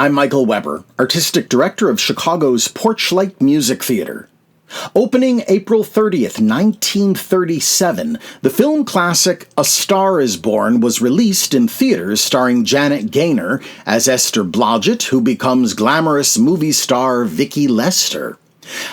I'm Michael Weber, Artistic Director of Chicago's Porchlight Music Theater. Opening April 30th, 1937, the film classic A Star is Born was released in theaters starring Janet Gaynor as Esther Blodgett, who becomes glamorous movie star Vicki Lester.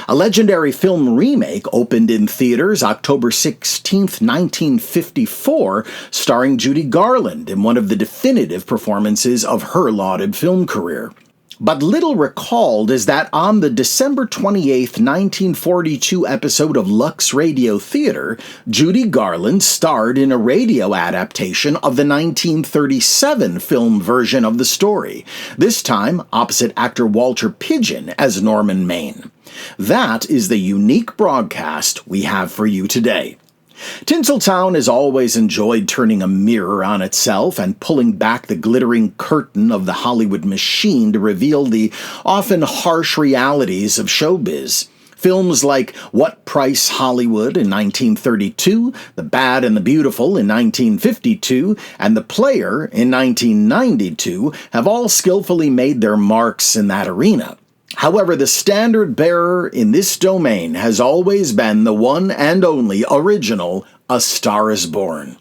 A legendary film remake opened in theaters October 16, 1954, starring Judy Garland in one of the definitive performances of her lauded film career. But little recalled is that on the December 28, 1942 episode of Lux Radio Theater, Judy Garland starred in a radio adaptation of the 1937 film version of the story, this time opposite actor Walter Pidgeon as Norman Maine. That is the unique broadcast we have for you today. Tinseltown has always enjoyed turning a mirror on itself and pulling back the glittering curtain of the Hollywood machine to reveal the often harsh realities of showbiz. Films like What Price Hollywood in 1932, The Bad and the Beautiful in 1952, and The Player in 1992 have all skillfully made their marks in that arena. However, the standard bearer in this domain has always been the one and only original A Star is Born.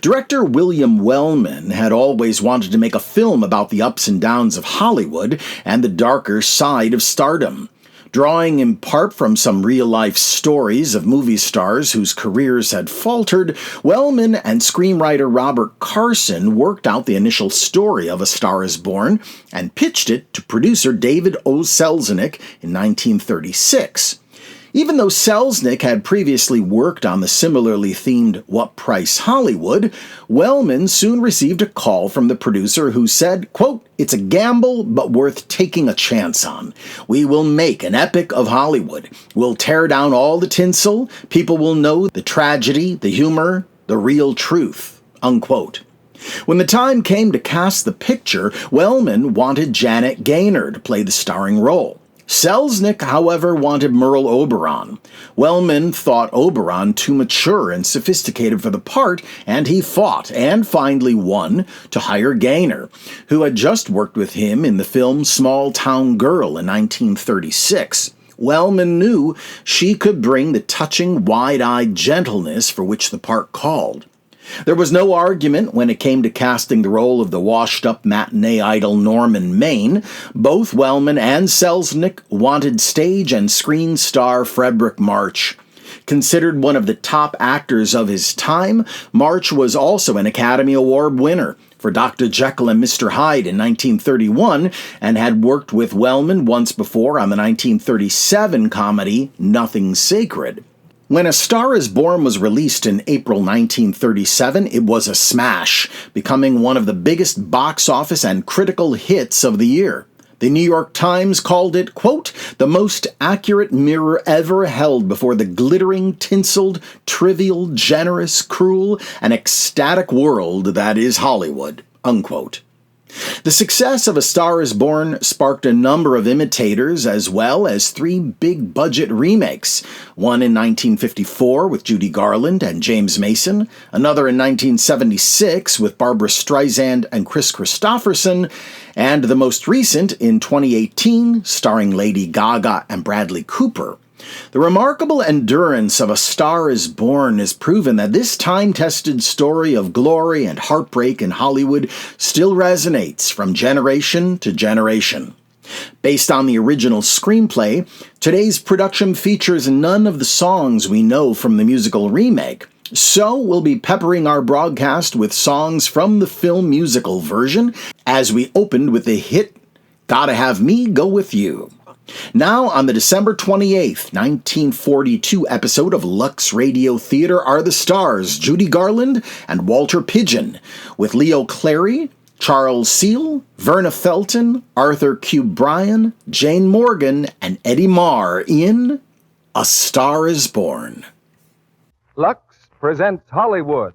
Director William Wellman had always wanted to make a film about the ups and downs of Hollywood and the darker side of stardom. Drawing in part from some real-life stories of movie stars whose careers had faltered, Wellman and screenwriter Robert Carson worked out the initial story of A Star is Born and pitched it to producer David O. Selznick in 1936. Even though Selznick had previously worked on the similarly themed What Price Hollywood, Wellman soon received a call from the producer who said, quote, "It's a gamble, but worth taking a chance on. We will make an epic of Hollywood. We'll tear down all the tinsel. People will know the tragedy, the humor, the real truth," unquote. When the time came to cast the picture, Wellman wanted Janet Gaynor to play the starring role. Selznick, however, wanted Merle Oberon. Wellman thought Oberon too mature and sophisticated for the part, and he fought, and finally won, to hire Gaynor, who had just worked with him in the film Small Town Girl in 1936. Wellman knew she could bring the touching, wide-eyed gentleness for which the part called. There was no argument when it came to casting the role of the washed-up matinee idol Norman Maine. Both Wellman and Selznick wanted stage and screen star Frederick March. Considered one of the top actors of his time, March was also an Academy Award winner for Dr. Jekyll and Mr. Hyde in 1931 and had worked with Wellman once before on the 1937 comedy Nothing Sacred. When A Star is Born was released in April 1937, it was a smash, becoming one of the biggest box office and critical hits of the year. The New York Times called it, quote, "the most accurate mirror ever held before the glittering, tinseled, trivial, generous, cruel, and ecstatic world that is Hollywood," unquote. The success of A Star is Born sparked a number of imitators as well as 3 big-budget remakes, one in 1954 with Judy Garland and James Mason, another in 1976 with Barbra Streisand and Kris Kristofferson, and the most recent in 2018 starring Lady Gaga and Bradley Cooper. The remarkable endurance of A Star is Born has proven that this time-tested story of glory and heartbreak in Hollywood still resonates from generation to generation. Based on the original screenplay, today's production features none of the songs we know from the musical remake, so we'll be peppering our broadcast with songs from the film musical version, as we opened with the hit Gotta Have Me Go With You. Now, on the December 28th, 1942 episode of Lux Radio Theater are the stars Judy Garland and Walter Pidgeon, with Leo Clary, Charles Seel, Verna Felton, Arthur Q. Bryan, Jane Morgan, and Eddie Marr in A Star is Born. Lux presents Hollywood.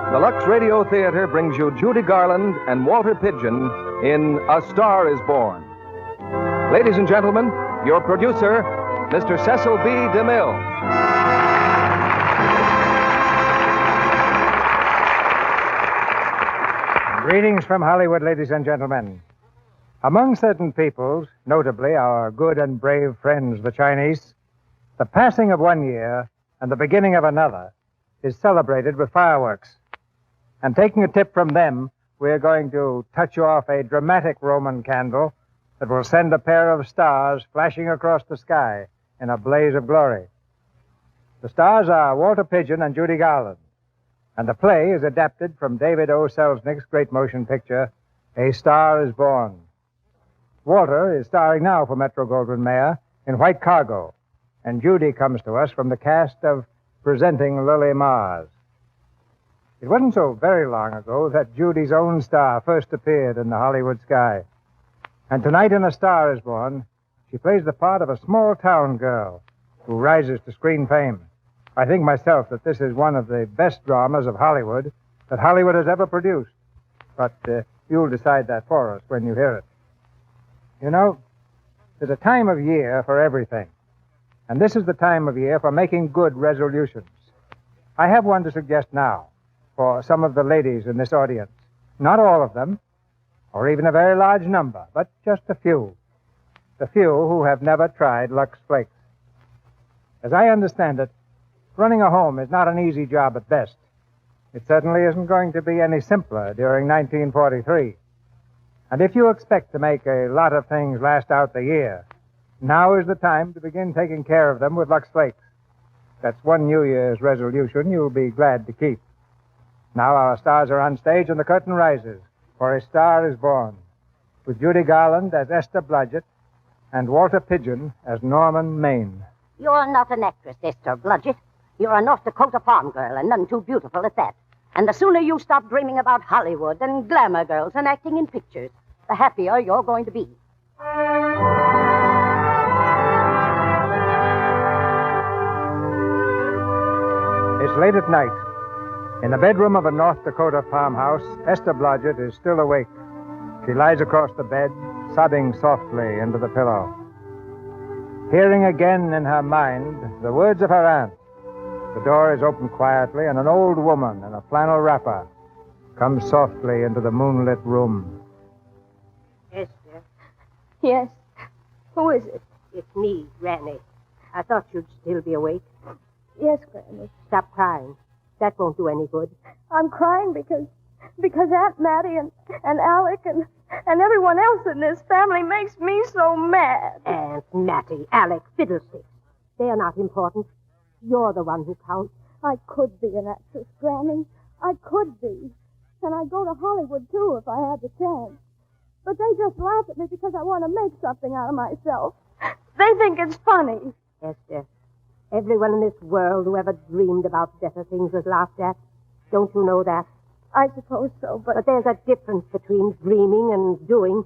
The Lux Radio Theater brings you Judy Garland and Walter Pidgeon in A Star is Born. Ladies and gentlemen, Your producer, Mr. Cecil B. DeMille. Greetings from Hollywood, ladies and gentlemen. Among certain peoples, notably our good and brave friends, the Chinese, the passing of one year and the beginning of another is celebrated with fireworks. And taking a tip from them, we're going to touch off a dramatic Roman candle that will send a pair of stars flashing across the sky in a blaze of glory. The stars are Walter Pidgeon and Judy Garland, and the play is adapted from David O. Selznick's great motion picture, A Star is Born. Walter is starring now for Metro-Goldwyn-Mayer in White Cargo, and Judy comes to us from the cast of Presenting Lily Mars. It wasn't so very long ago that Judy's own star first appeared in the Hollywood sky. And tonight in A Star is Born, she plays the part of a small-town girl who rises to screen fame. I think myself that this is one of the best dramas of Hollywood that Hollywood has ever produced. But you'll decide that for us when you hear it. You know, there's a time of year for everything. And this is the time of year for making good resolutions. I have one to suggest now for some of the ladies in this audience. Not all of them, or even a very large number, but just a few. The few who have never tried Lux Flakes. As I understand it, running a home is not an easy job at best. It certainly isn't going to be any simpler during 1943. And if you expect to make a lot of things last out the year, now is the time to begin taking care of them with Lux Flakes. That's one New Year's resolution you'll be glad to keep. Now our stars are on stage and the curtain rises for A Star is Born, with Judy Garland as Esther Blodgett and Walter Pidgeon as Norman Maine. You're not an actress, Esther Blodgett. You're a North Dakota farm girl, and none too beautiful at that. And the sooner you stop dreaming about Hollywood and glamour girls and acting in pictures, the happier you're going to be. It's late at night. In the bedroom of a North Dakota farmhouse, Esther Blodgett is still awake. She lies across the bed, sobbing softly into the pillow. Hearing again in her mind the words of her aunt, the door is opened quietly, and an old woman in a flannel wrapper comes softly into the moonlit room. Esther. Yes. Who is it? It's me, Granny. I thought you'd still be awake. Yes, Granny. Stop crying. That won't do any good. I'm crying because Aunt Mattie and Alec and everyone else in this family makes me so mad. Aunt Mattie, Alec, fiddlesticks. They're not important. You're the one who counts. I could be an actress, Granny. I could be. And I'd go to Hollywood, too, if I had the chance. But they just laugh at me because I want to make something out of myself. They think it's funny. Esther, everyone in this world who ever dreamed about better things was laughed at. Don't you know that? I suppose so, but there's a difference between dreaming and doing.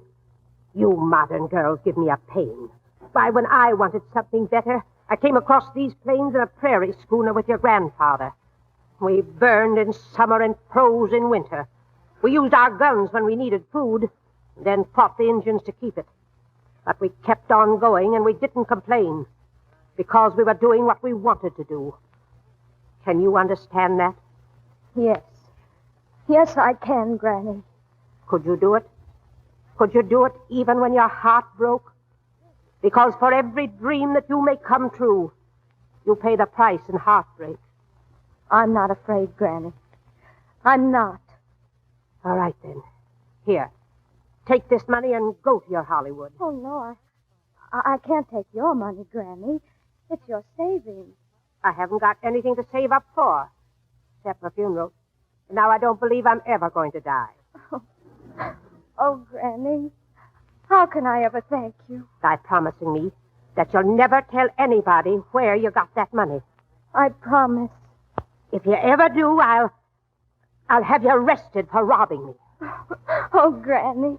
You modern girls give me a pain. Why, when I wanted something better, I came across these plains in a prairie schooner with your grandfather. We burned in summer and froze in winter. We used our guns when we needed food, and then fought the Indians to keep it. But we kept on going, and we didn't complain, because we were doing what we wanted to do. Can you understand that? Yes. Yes, I can, Granny. Could you do it? Could you do it even when your heart broke? Because for every dream that you make come true, you pay the price in heartbreak. I'm not afraid, Granny. I'm not. All right, then. Here. Take this money and go to your Hollywood. Oh, no, I can't take your money, Granny. It's your savings. I haven't got anything to save up for, except my funeral. And now I don't believe I'm ever going to die. Oh, Granny, how can I ever thank you? By promising me that you'll never tell anybody where you got that money. I promise. If you ever do, I'll have you arrested for robbing me. Oh, Granny.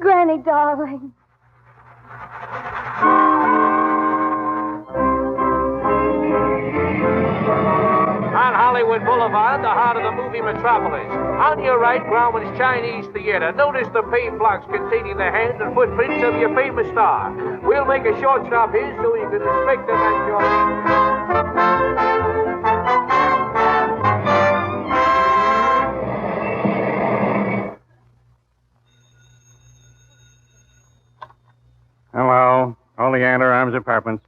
Granny, darling. On Hollywood Boulevard, the heart of the movie metropolis. On your right, Grauman's Chinese Theater. Notice the paved blocks containing the hands and footprints of your famous star. We'll make a short stop here so you can inspect them at your... Hello. Oleander Arms Apartments.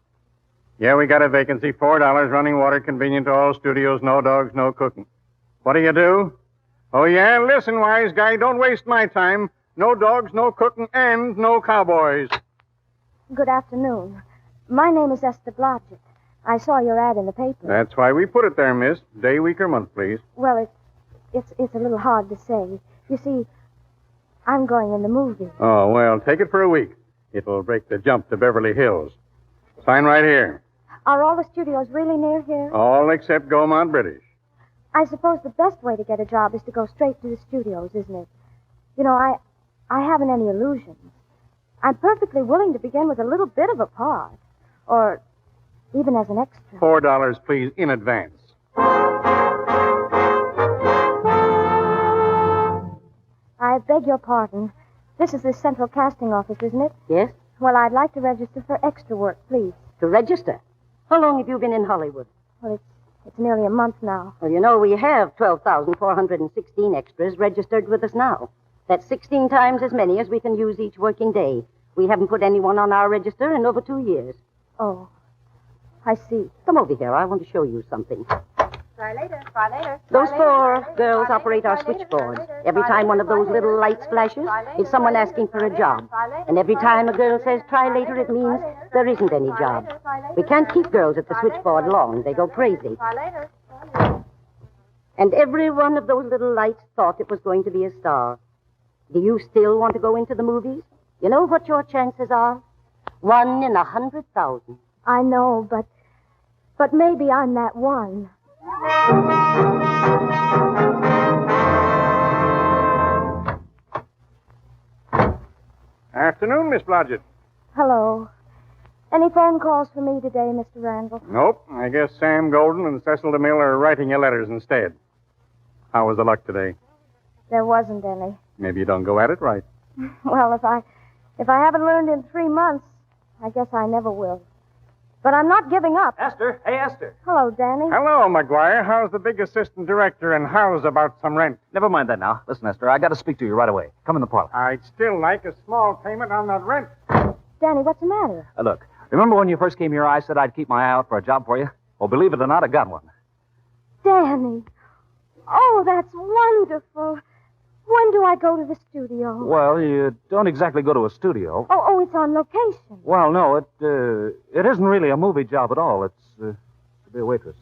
Yeah, we got a vacancy. $4, running water, convenient to all studios, no dogs, no cooking. What do you do? Oh, yeah? Listen, wise guy, don't waste my time. No dogs, no cooking, and no cowboys. Good afternoon. My name is Esther Blodgett. I saw your ad in the paper. That's why we put it there, miss. Day, week, or month, please. Well, it's a little hard to say. You see, I'm going in the movie. Oh, well, take it for a week. It'll break the jump to Beverly Hills. Sign right here. Are all the studios really near here? All except Gaumont British. I suppose the best way to get a job is to go straight to the studios, isn't it? You know, I haven't any illusions. I'm perfectly willing to begin with a little bit of a part. Or even as an extra. $4, please, in advance. I beg your pardon. This is the central casting office, isn't it? Yes? Well, I'd like to register for extra work, please. To register? How long have you been in Hollywood? Well, it's nearly a month now. Well, you know, we have 12,416 extras registered with us now. That's 16 times as many as we can use each working day. We haven't put anyone on our register in over 2 years. Oh, I see. Come over here. I want to show you something. Try later. Try later. Those four girls operate our switchboards. Every time one of those little lights flashes, it's someone asking for a job. And every time a girl says try later, it means there isn't any job. We can't keep girls at the switchboard long. They go crazy. And every one of those little lights thought it was going to be a star. Do you still want to go into the movies? You know what your chances are? 1 in 100,000. I know, but maybe I'm that one. Afternoon, Miss Blodgett. Hello. Any phone calls for me today, Mr. Randall? Nope. I guess Sam Golden and Cecil DeMille are writing you letters instead. How was the luck today? There wasn't any. Maybe you don't go at it right. Well, if I haven't learned in 3 months, I guess I never will. But I'm not giving up. Esther. Hey, Esther. Hello, Danny. Hello, McGuire. How's the big assistant director, and how's about some rent? Never mind that now. Listen, Esther, I got to speak to you right away. Come in the parlor. I'd still like a small payment on that rent. Danny, what's the matter? Look, remember when you first came here, I said I'd keep my eye out for a job for you? Well, believe it or not, I got one. Danny. Oh, that's wonderful. When do I go to the studio? Well, you don't exactly go to a studio. Oh, it's on location. Well, no, it isn't really a movie job at all. It's to be a waitress.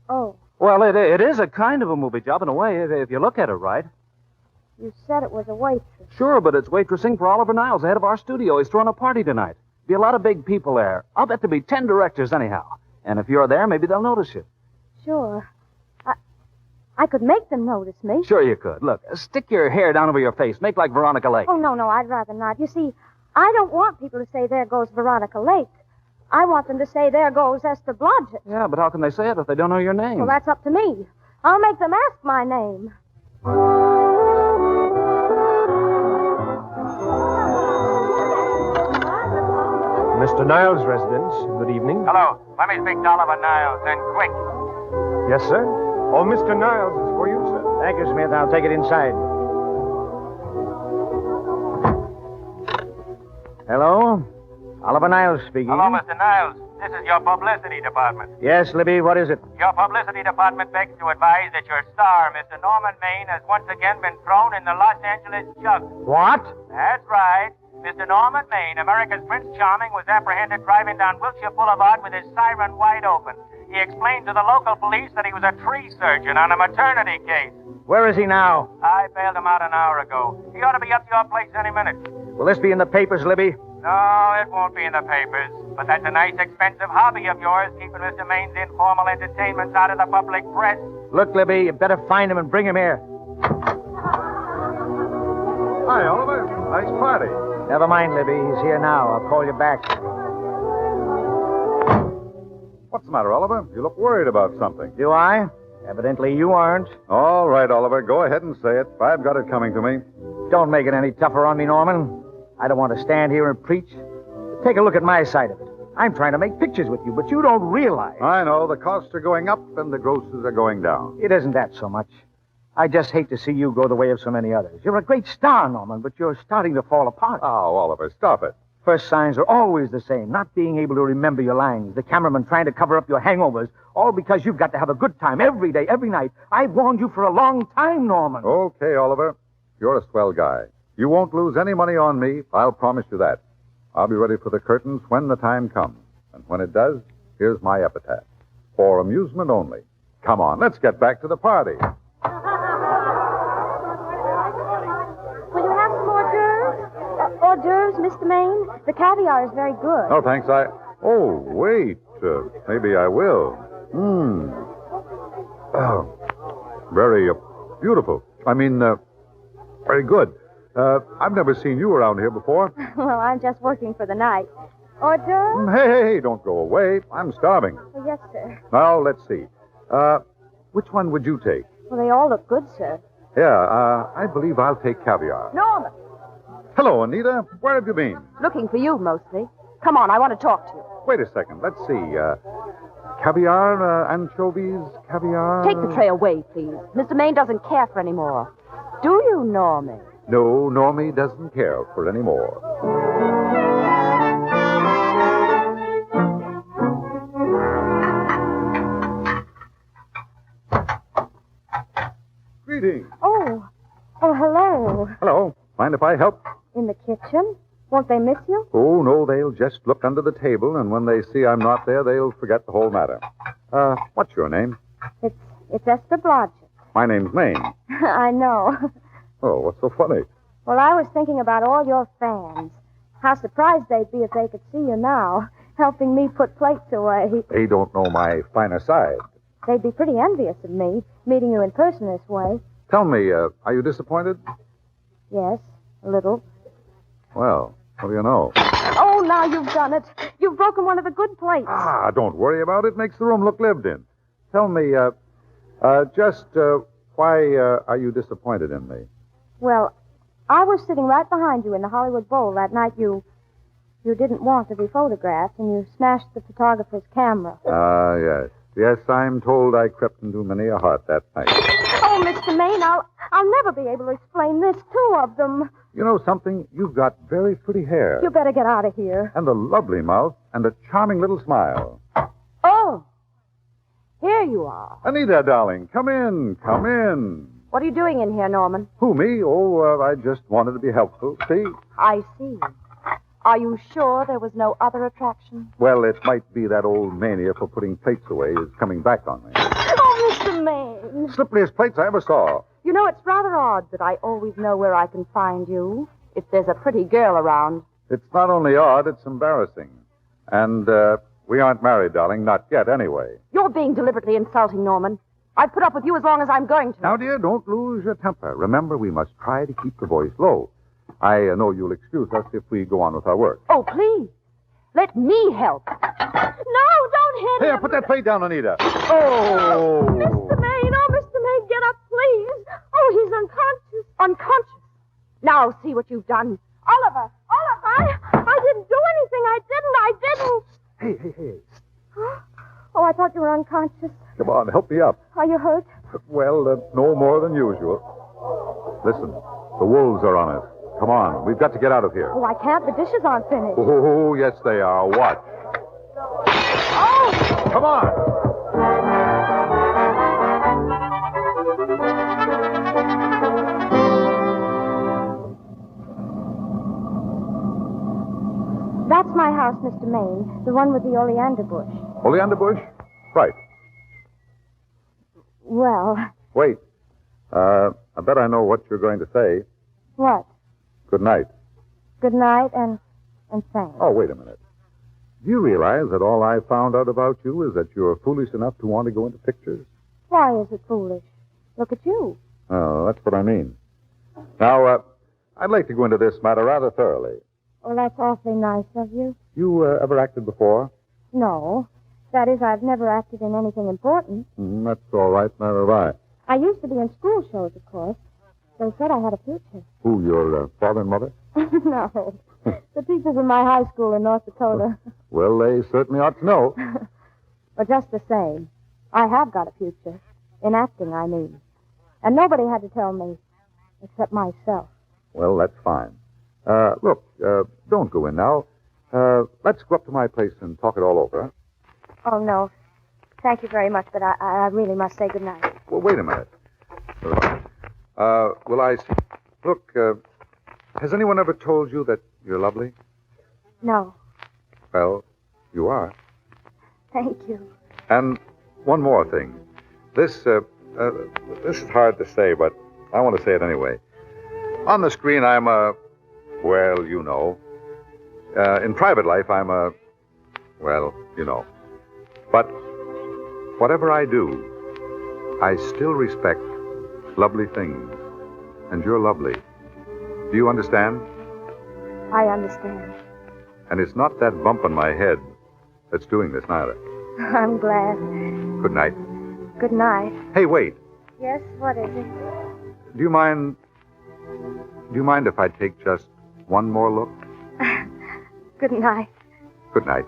Oh, Well, it is a kind of a movie job in a way, if you look at it right. you said it was a waitress. Sure, but it's waitressing for Oliver Niles, the head of our studio. He's throwing a party tonight. Be a lot of big people there. I'll bet there'll be 10 directors anyhow. And if you're there, maybe they'll notice you. Sure. I could make them notice me. Sure you could. Look, stick your hair down over your face. Make like Veronica Lake. Oh, no, I'd rather not. You see, I don't want people to say, there goes Veronica Lake. I want them to say, there goes Esther Blodgett. Yeah, but how can they say it if they don't know your name? Well, that's up to me. I'll make them ask my name. Mr. Niles' residence. Good evening. Hello. Let me speak to Oliver Niles, and quick. Yes, sir? Oh, Mr. Niles is for you, sir. Thank you, Smith. I'll take it inside. Hello? Oliver Niles speaking. Hello, Mr. Niles. This is your publicity department. Yes, Libby, what is it? Your publicity department begs to advise that your star, Mr. Norman Maine, has once again been thrown in the Los Angeles jug. What? That's right. Mr. Norman Maine, America's Prince Charming, was apprehended driving down Wilshire Boulevard with his siren wide open. He explained to the local police that he was a tree surgeon on a maternity case. Where is he now? I bailed him out an hour ago. He ought to be up to your place any minute. Will this be in the papers, Libby? No, it won't be in the papers. But that's a nice, expensive hobby of yours, keeping Mr. Maine's informal entertainments out of the public press. Look, Libby, you better find him and bring him here. Hi, Oliver. Nice party. Never mind, Libby. He's here now. I'll call you back. What's the matter, Oliver? You look worried about something. Do I? Evidently you aren't. All right, Oliver, go ahead and say it. I've got it coming to me. Don't make it any tougher on me, Norman. I don't want to stand here and preach. Take a look at my side of it. I'm trying to make pictures with you, but you don't realize. I know. The costs are going up and the grosses are going down. It isn't that so much. I just hate to see you go the way of so many others. You're a great star, Norman, but you're starting to fall apart. Oh, Oliver, stop it. First signs are always the same. Not being able to remember your lines, the cameraman trying to cover up your hangovers, all because you've got to have a good time every day, every night. I've warned you for a long time, Norman. Okay, Oliver. You're a swell guy. You won't lose any money on me. I'll promise you that. I'll be ready for the curtains when the time comes. And when it does, here's my epitaph. For amusement only. Come on, let's get back to the party. Will you have some hors d'oeuvres? Hors d'oeuvres, Mr. Maine? The caviar is very good. No, thanks. Oh, wait. Maybe I will. Very beautiful. I mean, very good. I've never seen you around here before. Well, I'm just working for the night. Hors d'oeuvres? Hey, don't go away. I'm starving. Oh, yes, sir. Now, let's see. Which one would you take? Well, they all look good, sir. Yeah, I believe I'll take caviar. Norman! Hello, Anita. Where have you been? Looking for you, mostly. Come on, I want to talk to you. Wait a second. Let's see. Caviar, anchovies, caviar... Take the tray away, please. Mr. Maine doesn't care for any more. Do you, Normie? No, Normie doesn't care for any more. Greetings. Oh, hello. Hello. Mind if I help? In the kitchen? Won't they miss you? Oh, no, they'll just look under the table, and when they see I'm not there, they'll forget the whole matter. What's your name? It's Esther Blodgett. My name's Maine. I know. Oh, what's so funny? Well, I was thinking about all your fans. How surprised they'd be if they could see you now, helping me put plates away. They don't know my finer side. They'd be pretty envious of me, meeting you in person this way. Tell me, are you disappointed? Yes, a little. Well, what do you know? Oh, now you've done it. You've broken one of the good plates. Don't worry about it. Makes the room look lived in. Tell me, why are you disappointed in me? Well, I was sitting right behind you in the Hollywood Bowl that night you didn't want to be photographed, and you smashed the photographer's camera. Yes. Yes, I'm told I crept into many a heart that night. Oh, Mr. Maine, I'll never be able to explain this. 2 of them. You know something? You've got very pretty hair. You better get out of here. And a lovely mouth and a charming little smile. Oh, here you are. Anita, darling, come in. Come in. What are you doing in here, Norman? Who, me? Oh, I just wanted to be helpful. See? I see. Are you sure there was no other attraction? Well, it might be that old mania for putting plates away is coming back on me. Oh, Mr. Maine. Slippriest plates I ever saw. You know, it's rather odd that I always know where I can find you if there's a pretty girl around. It's not only odd, it's embarrassing. And, we aren't married, darling. Not yet, anyway. You're being deliberately insulting, Norman. I've put up with you as long as I'm going to. Now, dear, don't lose your temper. Remember, we must try to keep the voice low. I know you'll excuse us if we go on with our work. Oh, please. Let me help. No, don't hit Here, him. put that plate down, Anita. Oh, Mr. Maine. Oh, Mr. Maine, get up, please. Oh, he's unconscious. Unconscious. Now see what you've done. Oliver, I didn't do anything. I didn't. Hey. Oh, I thought you were unconscious. Come on, help me up. Are you hurt? Well, no more than usual. Listen, the wolves are on us. Come on, we've got to get out of here. Oh, I can't. The dishes aren't finished. Oh, yes, they are. Watch. Oh! Come on. That's my house, Mr. Maine. The one with the oleander bush. Oleander bush? Right. Well, Wait. I bet I know what you're going to say. what? Good night. Good night and thanks. Oh, wait a minute. Do you realize that all I found out about you is that you're foolish enough to want to go into pictures? Why is it foolish? Look at you. Oh, that's what I mean. Now, I'd like to go into this matter rather thoroughly. Well, that's awfully nice of you. You ever acted before? No. That is, I've never acted in anything important. That's all right. Neither have I. I used to be in school shows, of course. They said I had a future. Who, your father and mother? No. The teachers in my high school in North Dakota. Well, they certainly ought to know. But just the same, I have got a future. In acting, I mean. And nobody had to tell me, except myself. Well, that's fine. Look, don't go in now. Let's go up to my place and talk it all over. Oh, no. Thank you very much, but I really must say goodnight. Well, wait a minute. Will I... Look, has anyone ever told you that you're lovely? No. Well, you are. Thank you. And one more thing. This is hard to say, but I want to say it anyway. On the screen, I'm well, you know. In private life, I'm well, you know. But whatever I do, I still respect lovely things. And you're lovely. Do you understand? I understand. And it's not that bump on my head that's doing this, neither. I'm glad. Good night. Good night. Hey, wait. Yes, what is it? Do you mind if I take just one more look? Good night. Good night.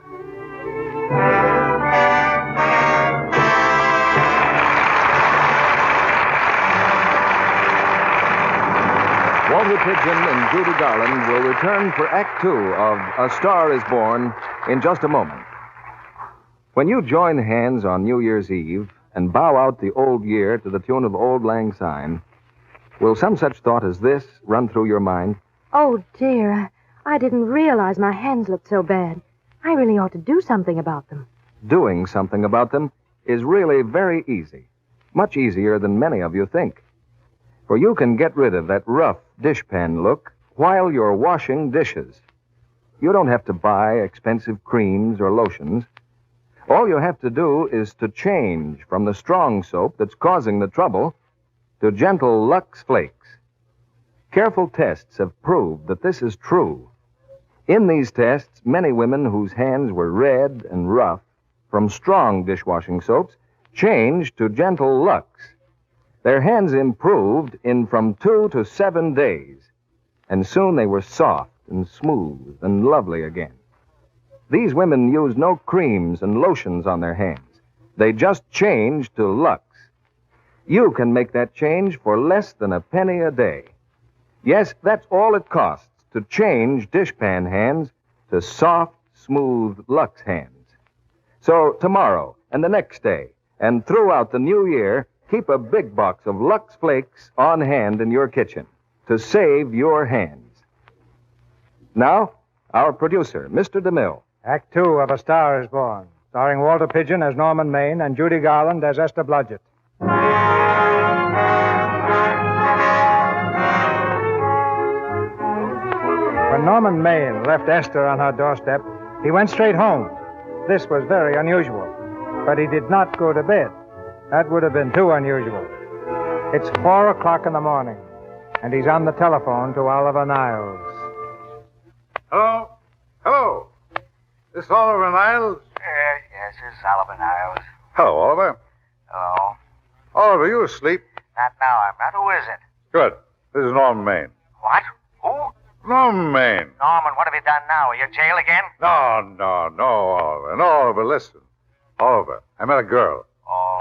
Walter Pidgeon and Judy Garland will return for Act Two of A Star is Born in just a moment. When you join hands on New Year's Eve and bow out the old year to the tune of Auld Lang Syne, will some such thought as this run through your mind? Oh, dear. I didn't realize my hands looked so bad. I really ought to do something about them. Doing something about them is really very easy. Much easier than many of you think. For you can get rid of that rough dishpan look while you're washing dishes. You don't have to buy expensive creams or lotions. All you have to do is to change from the strong soap that's causing the trouble to gentle Lux Flakes. Careful tests have proved that this is true. In these tests, many women whose hands were red and rough from strong dishwashing soaps changed to gentle Lux. Their hands improved in from 2 to 7 days, and soon they were soft and smooth and lovely again. These women used no creams and lotions on their hands. They just changed to Lux. You can make that change for less than a penny a day. Yes, that's all it costs to change dishpan hands to soft, smooth Lux hands. So tomorrow and the next day and throughout the new year, keep a big box of Lux Flakes on hand in your kitchen to save your hands. Now, our producer, Mr. DeMille. Act Two of A Star is Born, starring Walter Pidgeon as Norman Maine and Judy Garland as Esther Blodgett. When Norman Maine left Esther on her doorstep, he went straight home. This was very unusual, but he did not go to bed. That would have been too unusual. It's 4 o'clock in the morning, and he's on the telephone to Oliver Niles. Hello? Hello? This Oliver Niles? Yes, this is Oliver Niles. Hello, Oliver. Hello. Oliver, you asleep? Not now, I'm not. Who is it? Good. This is Norman Maine. What? Who? Norman Maine. Norman, what have you done now? Are you in jail again? No, Oliver. No, Oliver, listen. Oliver, I met a girl. Oh,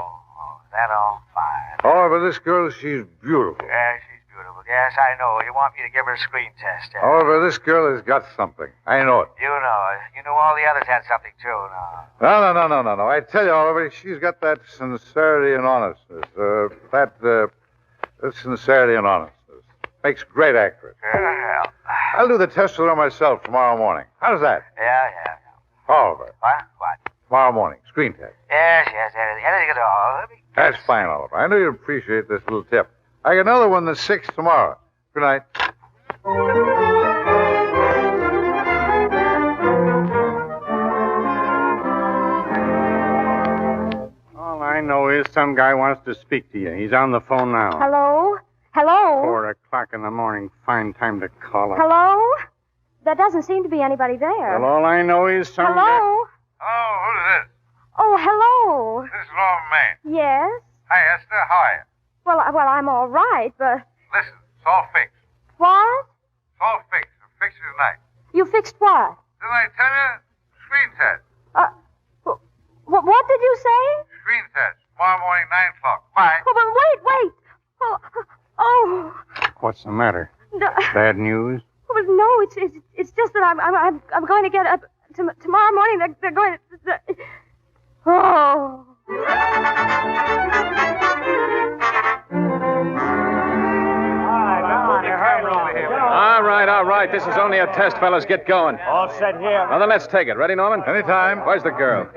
is that all? Fine. Oliver, this girl, she's beautiful. Yeah, she's beautiful. Yes, I know. You want me to give her a screen test, yeah? Oliver, this girl has got something. I know it. You know. You knew all the others had something, too. No. No. I tell you, Oliver, she's got that sincerity and honestness. That sincerity and honestness. Makes great actress. Yeah. I'll do the test with her myself tomorrow morning. How does that? Yeah. Oliver. What? Tomorrow morning. Screen test. Yes. Anything at all. That's fine, Oliver. I know you'd appreciate this little tip. I got another one that's 6 tomorrow. Good night. All I know is some guy wants to speak to you. He's on the phone now. Hello? Hello? 4 o'clock in the morning. Fine time to call him. Hello? There doesn't seem to be anybody there. Well, all I know is some Hello? guy... Oh, who's this? Oh, hello. This is Lobo, Maine. Yes? Hi, Esther. How are you? Well, I'm all right, but... Listen, it's all fixed. What? It's all fixed. I'll fix it tonight. You fixed what? Didn't I tell you? Screen test. What did you say? Screen test. Tomorrow morning, 9 o'clock. Bye. Oh, but wait. Oh. What's the matter? No, Bad news? well, no, it's just that I'm going to get up tomorrow morning. They're going to... Oh. All right. This is only a test, fellas. Get going. All set here. Well, then let's take it. Ready, Norman? Anytime. Where's the girl?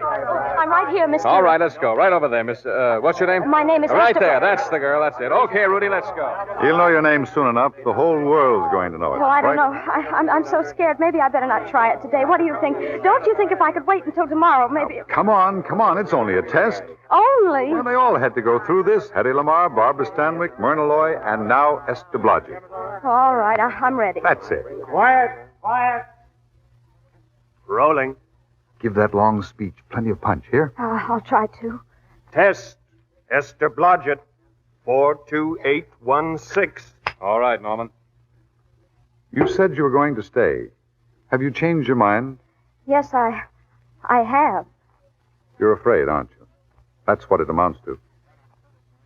I'm right here, Mr. All right, let's go. Right over there, Miss... what's your name? My name is Right Esther. there. That's the girl. That's it. Okay, Rudy, let's go. He'll know your name soon enough. The whole world's going to know it. Well, I don't right? know. I'm so scared. Maybe I better not try it today. What do you think? Don't you think if I could wait until tomorrow, maybe... Come on. It's only a test. Only? Well, they all had to go through this. Hedy Lamarr, Barbara Stanwyck, Myrna Loy, and now Esther Blodgett. All right, I'm ready. That's it. Quiet. Rolling. Give that long speech plenty of punch. Here. I'll try to. Test. Esther Blodgett. 42816. All right, Norman. You said you were going to stay. Have you changed your mind? Yes, I have. You're afraid, aren't you? That's what it amounts to.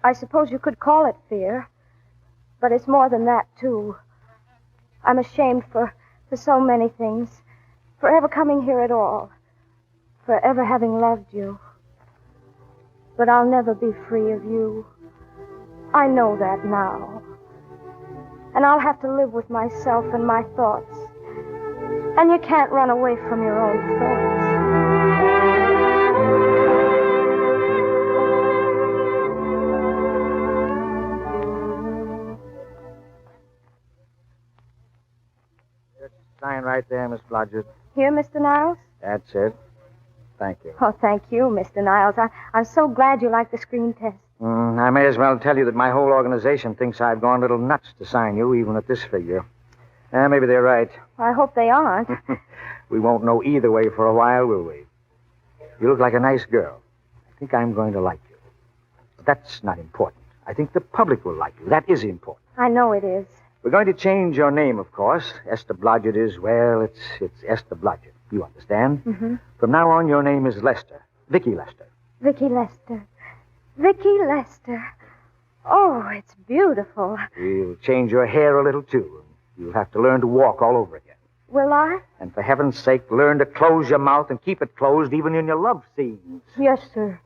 I suppose you could call it fear. But it's more than that, too. I'm ashamed for so many things. For ever coming here at all. For ever having loved you. But I'll never be free of you. I know that now. And I'll have to live with myself and my thoughts. And you can't run away from your own thoughts. Sign right there, Miss Blodgett. Here, Mr. Niles? That's it. Thank you. Oh, thank you, Mr. Niles. I'm so glad you like the screen test. I may as well tell you that my whole organization thinks I've gone a little nuts to sign you, even at this figure. Maybe they're right. I hope they aren't. We won't know either way for a while, will we? You look like a nice girl. I think I'm going to like you. But that's not important. I think the public will like you. That is important. I know it is. We're going to change your name, of course. Esther Blodgett is, well, it's Esther Blodgett. You understand? Mm-hmm. From now on, your name is Lester. Vicky Lester. Vicky Lester. Vicky Lester. Oh, it's beautiful. We'll change your hair a little, too. You'll have to learn to walk all over again. Will I? And for heaven's sake, learn to close your mouth and keep it closed even in your love scenes. Yes, sir.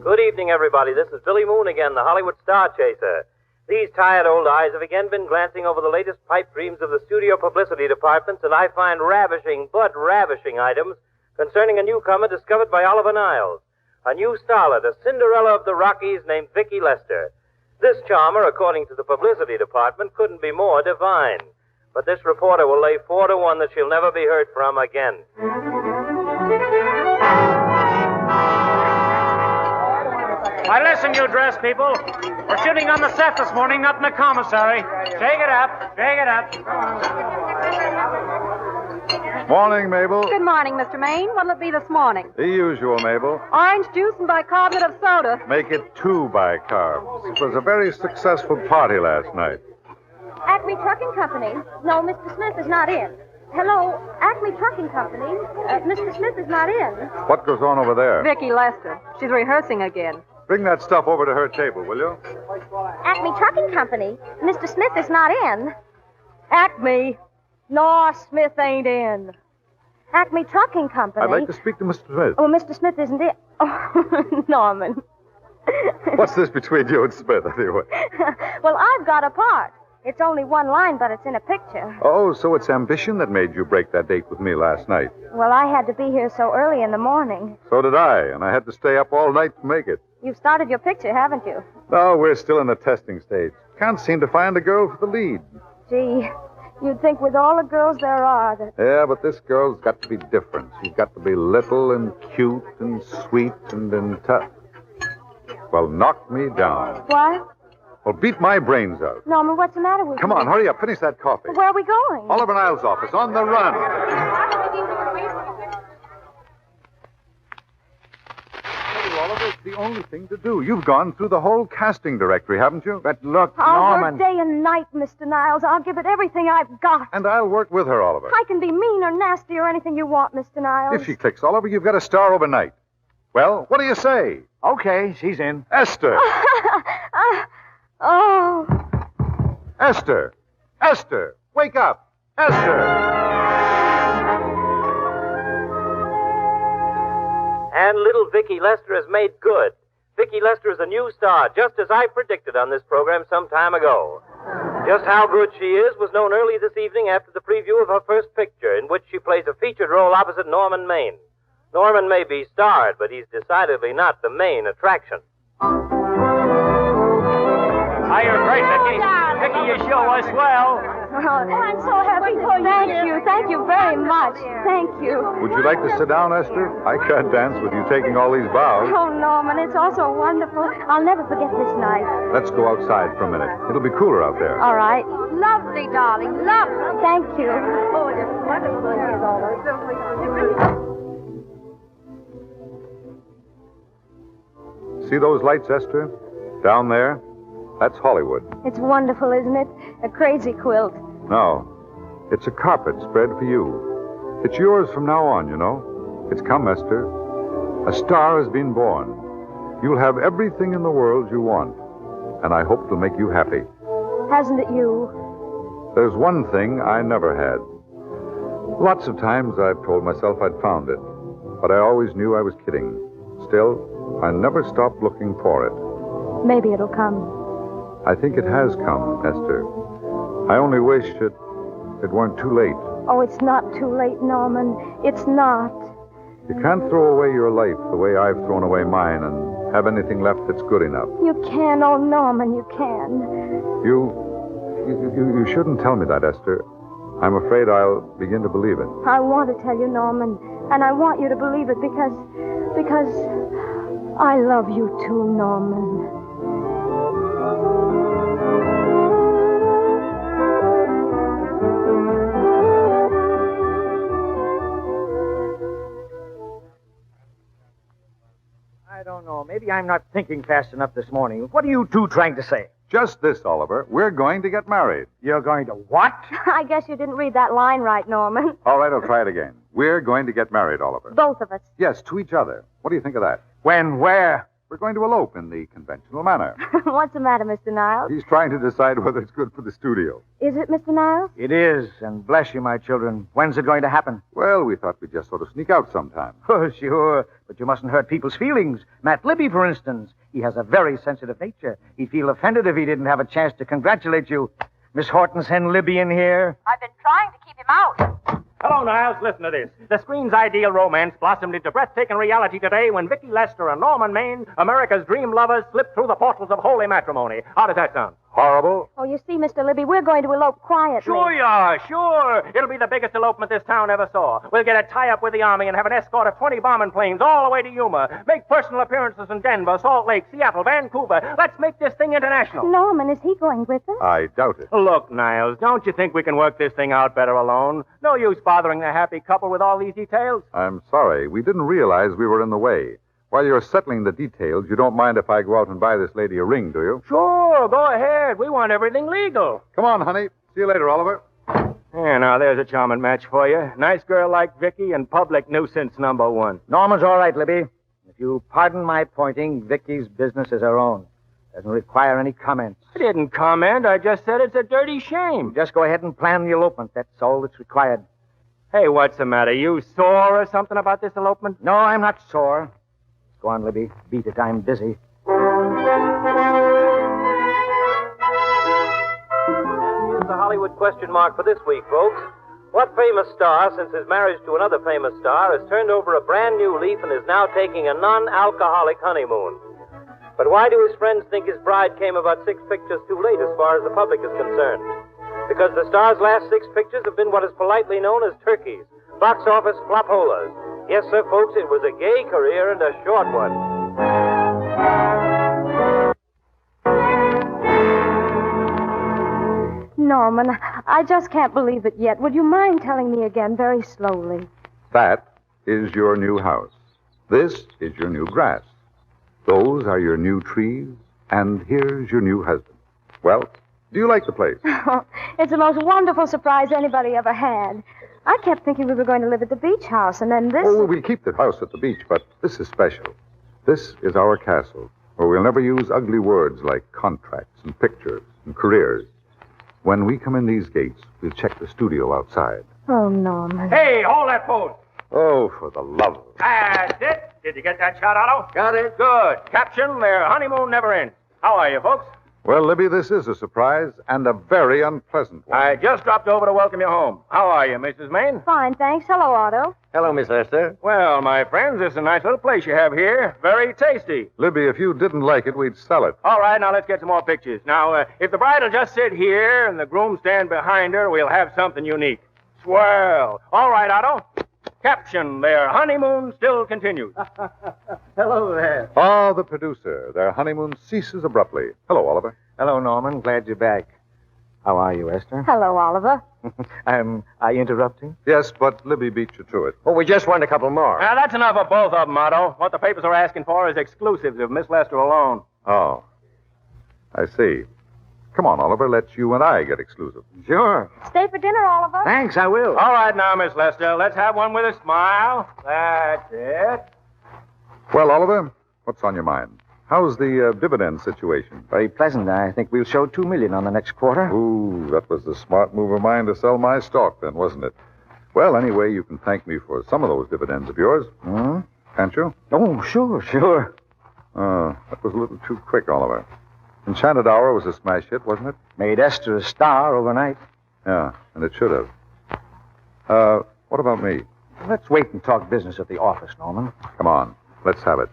Good evening, everybody. This is Billy Moon again, the Hollywood star chaser. These tired old eyes have again been glancing over the latest pipe dreams of the studio publicity departments, and I find ravishing items concerning a newcomer discovered by Oliver Niles. A new starlet, a Cinderella of the Rockies named Vicky Lester. This charmer, according to the publicity department, couldn't be more divine. But this reporter will lay 4-1 that she'll never be heard from again. Now listen, you dress people. We're shooting on the set this morning, not in the commissary. Shake it up. Morning, Mabel. Good morning, Mr. Maine. What'll it be this morning? The usual, Mabel. Orange juice and bicarbonate of soda. Make it 2 bicarbs. It was a very successful party last night. Acme Trucking Company. No, Mr. Smith is not in. Hello, Acme Trucking Company. Mr. Smith is not in. What goes on over there? Vicky Lester. She's rehearsing again. Bring that stuff over to her table, will you? Acme Trucking Company. Mr. Smith is not in. Acme. No, Smith ain't in. Acme Trucking Company. I'd like to speak to Mr. Smith. Oh, Mr. Smith isn't in. Oh, Norman. What's this between you and Smith, anyway? Well, I've got a part. It's only one line, but it's in a picture. Oh, so it's ambition that made you break that date with me last night. Well, I had to be here so early in the morning. So did I, and I had to stay up all night to make it. You've started your picture, haven't you? No, we're still in the testing stage. Can't seem to find a girl for the lead. Gee, you'd think with all the girls there are that... Yeah, but this girl's got to be different. She's got to be little and cute and sweet and tough. Well, knock me down. What? Well, beat my brains out. Norman, what's the matter with you? Come on, hurry up. Finish that coffee. Where are we going? Oliver Niles' office, on the run. Oliver, it's the only thing to do. You've gone through the whole casting directory, haven't you? But look, I'll Norman. work day and night, Mr. Niles. I'll give it everything I've got. And I'll work with her, Oliver. I can be mean or nasty or anything you want, Mr. Niles. If she clicks, Oliver, you've got a star overnight. Well, what do you say? Okay, she's in. Esther! Oh. Esther! Esther! Wake up! Esther! And little Vicki Lester has made good. Vicki Lester is a new star, just as I predicted on this program some time ago. Just how good she is was known early this evening after the preview of her first picture, in which she plays a featured role opposite Norman Maine. Norman may be starred, but he's decidedly not the main attraction. Hi, you're great, Vicki. Vicki, you sure was swell. I'm so happy for you. Thank you very much. Thank you. Would you like to sit down, Esther? I can't dance with you taking all these bows. Oh, Norman, it's all so wonderful. I'll never forget this night. Let's go outside for a minute. It'll be cooler out there. All right. Lovely, darling. Lovely. Thank you. Oh, it's wonderful. See those lights, Esther? Down there? That's Hollywood. It's wonderful, isn't it? A crazy quilt. No. It's a carpet spread for you. It's yours from now on, you know. It's come, Esther. A star has been born. You'll have everything in the world you want. And I hope it'll make you happy. Hasn't it you? There's one thing I never had. Lots of times I've told myself I'd found it. But I always knew I was kidding. Still, I never stopped looking for it. Maybe it'll come. I think it has come, Esther. I only wish it weren't too late. Oh, it's not too late, Norman. It's not. You can't throw away your life the way I've thrown away mine and have anything left that's good enough. You can, oh, Norman, you can. You shouldn't tell me that, Esther. I'm afraid I'll begin to believe it. I want to tell you, Norman, and I want you to believe it because I love you too, Norman. I don't know. Maybe I'm not thinking fast enough this morning. What are you two trying to say? Just this, Oliver. We're going to get married. You're going to what? I guess you didn't read that line right, Norman. All right, I'll try it again. We're going to get married, Oliver. Both of us. Yes, to each other. What do you think of that? When? Where? We're going to elope in the conventional manner. What's the matter, Mr. Niles? He's trying to decide whether it's good for the studio. Is it, Mr. Niles? It is, and bless you, my children. When's it going to happen? Well, we thought we'd just sort of sneak out sometime. Oh, sure. But you mustn't hurt people's feelings. Matt Libby, for instance. He has a very sensitive nature. He'd feel offended if he didn't have a chance to congratulate you. Miss Horton send Libby in here. I've been trying to keep him out. Hello, Niles. Listen to this. The screen's ideal romance blossomed into breathtaking reality today when Vicki Lester and Norman Maine, America's dream lovers, slipped through the portals of holy matrimony. How does that sound? Horrible. Oh, you see, Mr. Libby, we're going to elope quietly. Sure you are, sure. It'll be the biggest elopement this town ever saw. We'll get a tie-up with the Army and have an escort of 20 bombing planes all the way to Yuma. Make personal appearances in Denver, Salt Lake, Seattle, Vancouver. Let's make this thing international. Norman, is he going with us? I doubt it. Look, Niles, don't you think we can work this thing out better alone? No use bothering the happy couple with all these details. I'm sorry. We didn't realize we were in the way. While you're settling the details, you don't mind if I go out and buy this lady a ring, do you? Sure, go ahead. We want everything legal. Come on, honey. See you later, Oliver. Yeah, now there's a charming match for you. Nice girl like Vicki and public nuisance number one. Norman's all right, Libby. If you'll pardon my pointing, Vicki's business is her own. Doesn't require any comments. I didn't comment. I just said it's a dirty shame. Just go ahead and plan the elopement. That's all that's required. Hey, what's the matter? You sore or something about this elopement? No, I'm not sore. Go on, Libby. Beat it. I'm busy. Here's the Hollywood question mark for this week, folks. What famous star, since his marriage to another famous star, has turned over a brand new leaf and is now taking a non-alcoholic honeymoon? But why do his friends think his bride came about 6 pictures too late as far as the public is concerned? Because the star's last 6 pictures have been what is politely known as turkeys, box office flopolas. Yes, sir, folks, it was a gay career and a short one. Norman, I just can't believe it yet. Would you mind telling me again very slowly? That is your new house. This is your new grass. Those are your new trees, and here's your new husband. Well, do you like the place? It's the most wonderful surprise anybody ever had. I kept thinking we were going to live at the beach house, and then this... Oh, we'll keep the house at the beach, but this is special. This is our castle, where we'll never use ugly words like contracts and pictures and careers. When we come in these gates, we'll check the studio outside. Oh, Norman. Hey, hold that boat. Oh, for the love of... That's it. Did you get that shot, Otto? Got it. Good. Caption, their honeymoon never ends. How are you, folks? Well, Libby, this is a surprise and a very unpleasant one. I just dropped over to welcome you home. How are you, Mrs. Maine? Fine, thanks. Hello, Otto. Hello, Miss Esther. Well, my friends, this is a nice little place you have here. Very tasty. Libby, if you didn't like it, we'd sell it. All right, now let's get some more pictures. Now, if the bride will just sit here and the groom stand behind her, we'll have something unique. Swell. All right, Otto. Caption, their honeymoon still continues. Hello there. Ah, the producer. Their honeymoon ceases abruptly. Hello, Oliver. Hello, Norman. Glad you're back. How are you, Esther? Hello, Oliver. Am I interrupting? Yes, but Libby beat you to it. Well, we just want a couple more. Now, that's enough of both of them, Otto. What the papers are asking for is exclusives of Miss Lester alone. Oh, I see. Come on, Oliver. Let's you and I get exclusive. Sure. Stay for dinner, Oliver. Thanks, I will. All right now, Miss Lester. Let's have one with a smile. That's it. Well, Oliver, what's on your mind? How's the dividend situation? Very pleasant. I think we'll show $2 million on the next quarter. Ooh, that was the smart move of mine to sell my stock then, wasn't it? Well, anyway, you can thank me for some of those dividends of yours. Hmm? Can't you? Oh, sure. That was a little too quick, Oliver. Enchanted Hour was a smash hit, wasn't it? Made Esther a star overnight. Yeah, and it should have. What about me? Let's wait and talk business at the office, Norman. Come on, let's have it.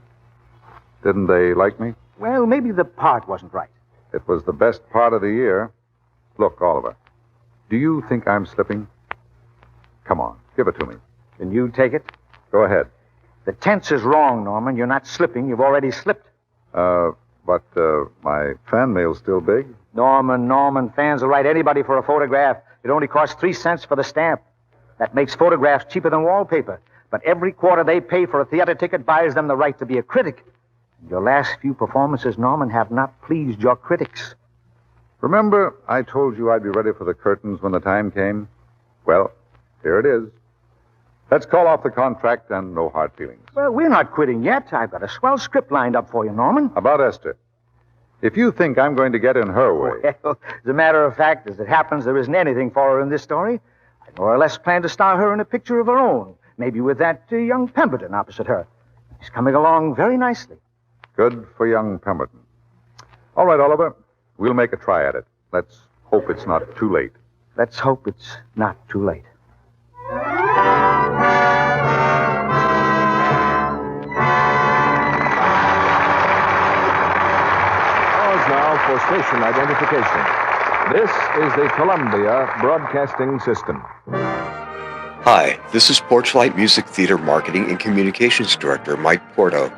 Didn't they like me? Well, maybe the part wasn't right. It was the best part of the year. Look, Oliver, do you think I'm slipping? Come on, give it to me. Can you take it? Go ahead. The tense is wrong, Norman. You're not slipping. You've already slipped. But my fan mail's still big. Norman, fans will write anybody for a photograph. It only costs 3 cents for the stamp. That makes photographs cheaper than wallpaper. But every quarter they pay for a theater ticket buys them the right to be a critic. Your last few performances, Norman, have not pleased your critics. Remember, I told you I'd be ready for the curtains when the time came? Well, here it is. Let's call off the contract and no hard feelings. Well, we're not quitting yet. I've got a swell script lined up for you, Norman. About Esther. If you think I'm going to get in her way... Well, as a matter of fact, as it happens, there isn't anything for her in this story. I more or less plan to star her in a picture of her own, maybe with that young Pemberton opposite her. He's coming along very nicely. Good for young Pemberton. All right, Oliver. We'll make a try at it. Let's hope it's not too late. Let's hope it's not too late. Now for station identification. This is the Columbia Broadcasting System. Hi, this is Porchlight Music Theater Marketing and Communications Director Mike Porto.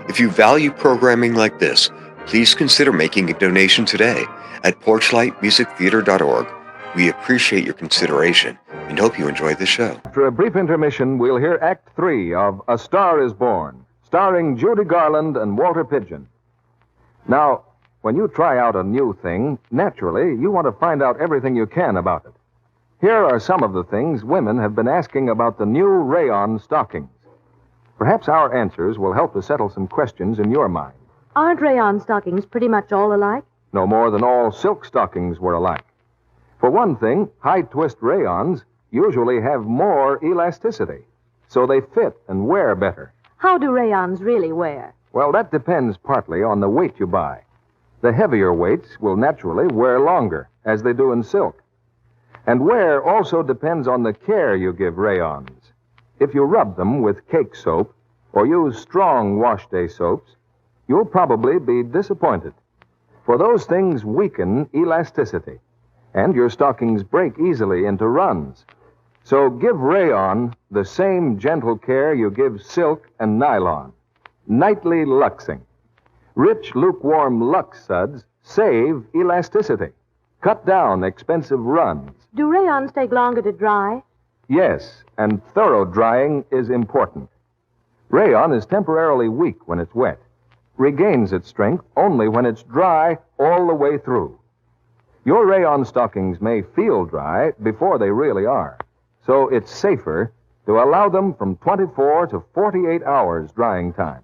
If you value programming like this, please consider making a donation today at porchlightmusictheater.org. We appreciate your consideration and hope you enjoy the show. After a brief intermission, we'll hear Act 3 of A Star is Born, starring Judy Garland and Walter Pidgeon. Now, when you try out a new thing, naturally, you want to find out everything you can about it. Here are some of the things women have been asking about the new rayon stockings. Perhaps our answers will help to settle some questions in your mind. Aren't rayon stockings pretty much all alike? No more than all silk stockings were alike. For one thing, high-twist rayons usually have more elasticity, so they fit and wear better. How do rayons really wear? Well, that depends partly on the weight you buy. The heavier weights will naturally wear longer, as they do in silk. And wear also depends on the care you give rayons. If you rub them with cake soap or use strong wash-day soaps, you'll probably be disappointed. For those things weaken elasticity, and your stockings break easily into runs. So give rayon the same gentle care you give silk and nylon. Nightly luxing. Rich, lukewarm Lux suds save elasticity. cut down expensive runs. Do rayons take longer to dry? Yes, and thorough drying is important. Rayon is temporarily weak when it's wet, regains its strength only when it's dry all the way through. Your rayon stockings may feel dry before they really are, so it's safer to allow them from 24 to 48 hours drying time.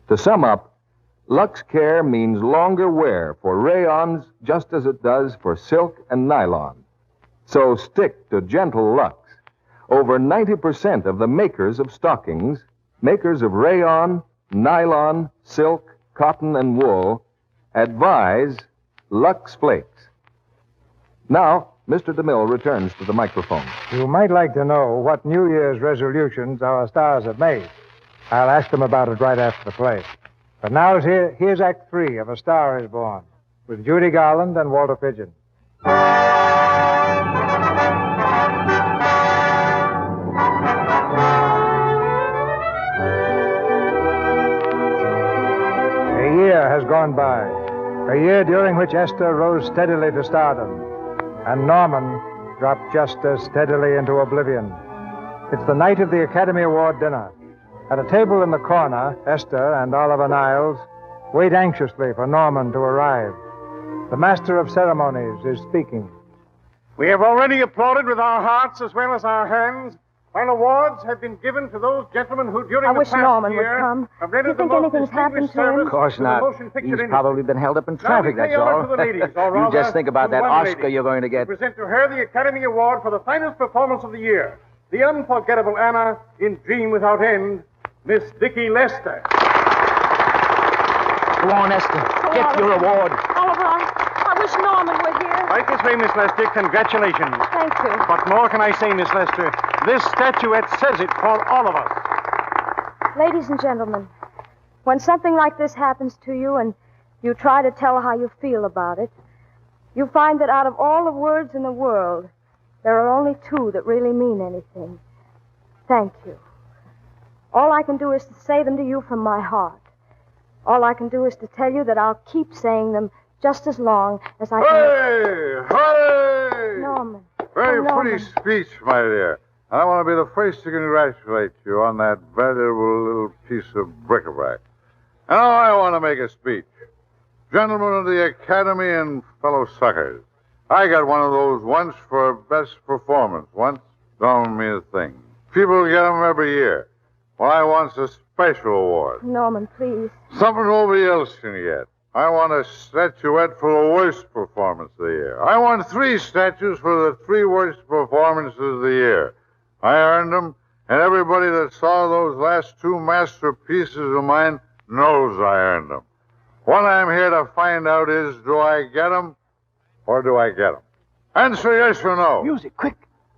To sum up, Lux Care means longer wear for rayons just as it does for silk and nylon. So stick to gentle Lux. Over 90% of the makers of stockings, makers of rayon, nylon, silk, cotton, and wool, advise Lux Flakes. Now, Mr. DeMille returns to the microphone. You might like to know what New Year's resolutions our stars have made. I'll ask them about it right after the play. But now here's Act 3 of A Star is Born, with Judy Garland and Walter Pidgeon. A year has gone by, a year during which Esther rose steadily to stardom, and Norman dropped just as steadily into oblivion. It's the night of the Academy Award dinner. At a table in the corner, Esther and Oliver Niles wait anxiously for Norman to arrive. The master of ceremonies is speaking. We have already applauded with our hearts as well as our hands, while awards have been given to those gentlemen who, during the past Norman year, would come. have Do you rendered the think most anything's happened distinguished to him? service Of course to the not. motion picture He's industry. probably been held up in traffic, Now we that's pay all. over to the ladies, or You rather, just think about to that one Oscar lady. you're going to get. We present to her the Academy Award for the finest performance of the year, the unforgettable Anna in Dream Without End, Miss Dickie Lester. Go on, Esther. Get your award. Oliver, I wish Norman were here. Right this way, Miss Lester. Congratulations. Thank you. What more can I say, Miss Lester? This statuette says it for all of us. Ladies and gentlemen, when something like this happens to you and you try to tell how you feel about it, you find that out of all the words in the world, there are only two that really mean anything. Thank you. All I can do is to say them to you from my heart. All I can do is to tell you that I'll keep saying them just as long as I can. Hey! Norman. Very Norman. pretty speech, my dear. And I want to be the first to congratulate you on that valuable little piece of bric-a-brac. And now I want to make a speech. Gentlemen of the Academy and fellow suckers, I got one of those once for best performance. Once don't mean a thing. People get them every year. Well, I want a special award. Norman, please. Something nobody else can get. I want a statuette for the worst performance of the year. I want 3 statues for the 3 worst performances of the year. I earned them, and everybody that saw those last 2 masterpieces of mine knows I earned them. What I'm here to find out is, do I get them or do I get them? Answer yes or no. Music, quick.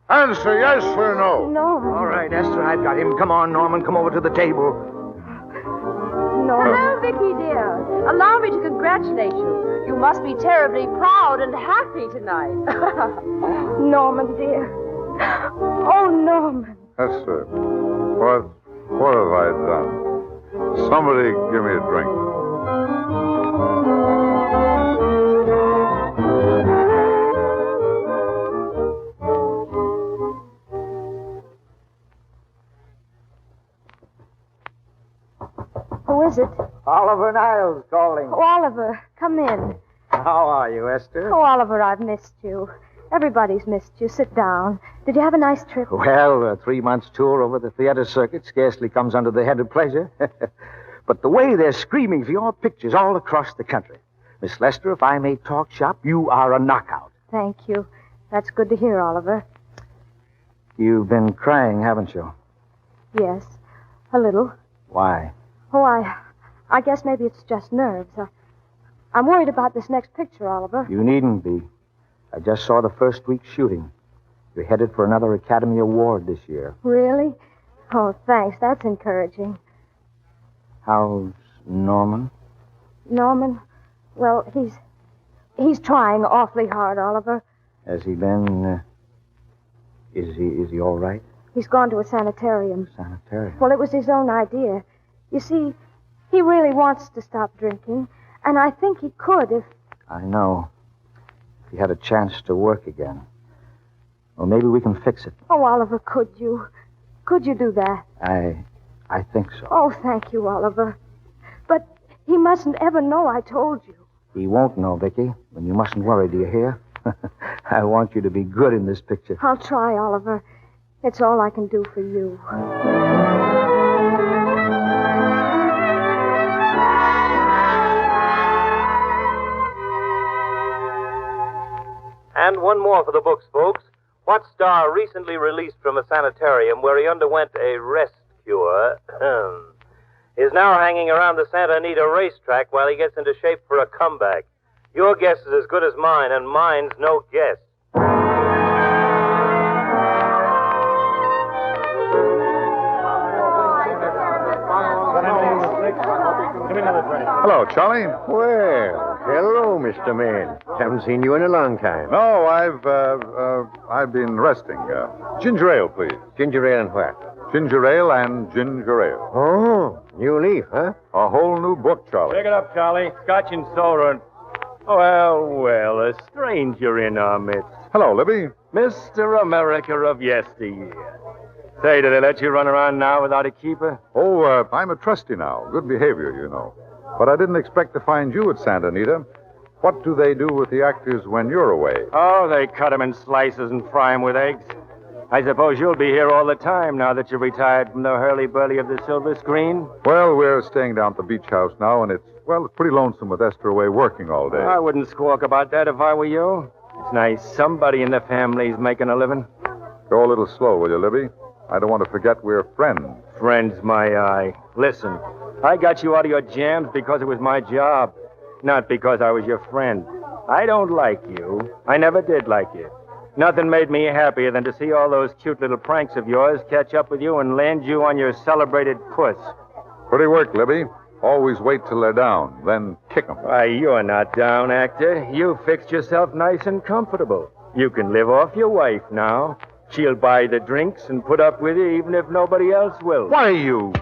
Answer yes or no. Norman. All right, Esther, I've got him. Come on, Norman, come over to the table. Norman. Hello, Vicky, dear. Allow me to congratulate you. You must be terribly proud and happy tonight. Norman, dear. Oh, Norman. Esther, what have I done? Somebody give me a drink. Who is it? Oliver Niles calling. Oh, Oliver, come in. How are you, Esther? Oh, Oliver, I've missed you. Everybody's missed you. Sit down. Did you have a nice trip? Well, a 3-month tour over the theater circuit scarcely comes under the head of pleasure. But the way they're screaming for your pictures all across the country. Miss Lester, if I may talk shop, you are a knockout. Thank you. That's good to hear, Oliver. You've been crying, haven't you? Yes, a little. Why? Oh, I guess maybe it's just nerves. I'm worried about this next picture, Oliver. You needn't be. I just saw the first week's shooting. You're headed for another Academy Award this year. Really? Oh, thanks. That's encouraging. How's Norman? Norman? Well, he's trying awfully hard, Oliver. Has he been, is he all right? He's gone to a sanitarium. Sanitarium? Well, it was his own idea. You see, he really wants to stop drinking, and I think he could if... I know. If you had a chance to work again. Well, maybe we can fix it. Oh, Oliver, could you? Could you do that? I think so. Oh, thank you, Oliver. But he mustn't ever know I told you. He won't know, Vicky. And you mustn't worry, do you hear? I want you to be good in this picture. I'll try, Oliver. It's all I can do for you. And one more for the books, folks. What star recently released from a sanitarium where he underwent a rest cure is now hanging around the Santa Anita racetrack while he gets into shape for a comeback? Your guess is as good as mine, and mine's no guess. Hello, Charlie. Well, hello, Mr. Man. Haven't seen you in a long time. No, I've been resting. Ginger ale, please. Ginger ale and what? Ginger ale and ginger ale. Oh, new leaf, huh? A whole new book, Charlie. Pick it up, Charlie. Scotch and soda and... Well, a stranger in our midst. Hello, Libby. Mr. America of yesteryear. Say, do they let you run around now without a keeper? Oh, I'm a trustee now. Good behavior, you know. But I didn't expect to find you at Santa Anita. What do they do with the actors when you're away? Oh, they cut them in slices and fry them with eggs. I suppose you'll be here all the time now that you're retired from the hurly-burly of the silver screen? Well, we're staying down at the beach house now, and it's pretty lonesome with Esther away working all day. I wouldn't squawk about that if I were you. It's nice somebody in the family's making a living. Go a little slow, will you, Libby? I don't want to forget we're friends. Friends, my eye. Listen, I got you out of your jams because it was my job, not because I was your friend. I don't like you. I never did like you. Nothing made me happier than to see all those cute little pranks of yours catch up with you and land you on your celebrated puss. Pretty work, Libby. Always wait till they're down, then kick them. Why, you're not down, actor. You fixed yourself nice and comfortable. You can live off your wife now. She'll buy the drinks and put up with you even if nobody else will. Why, you...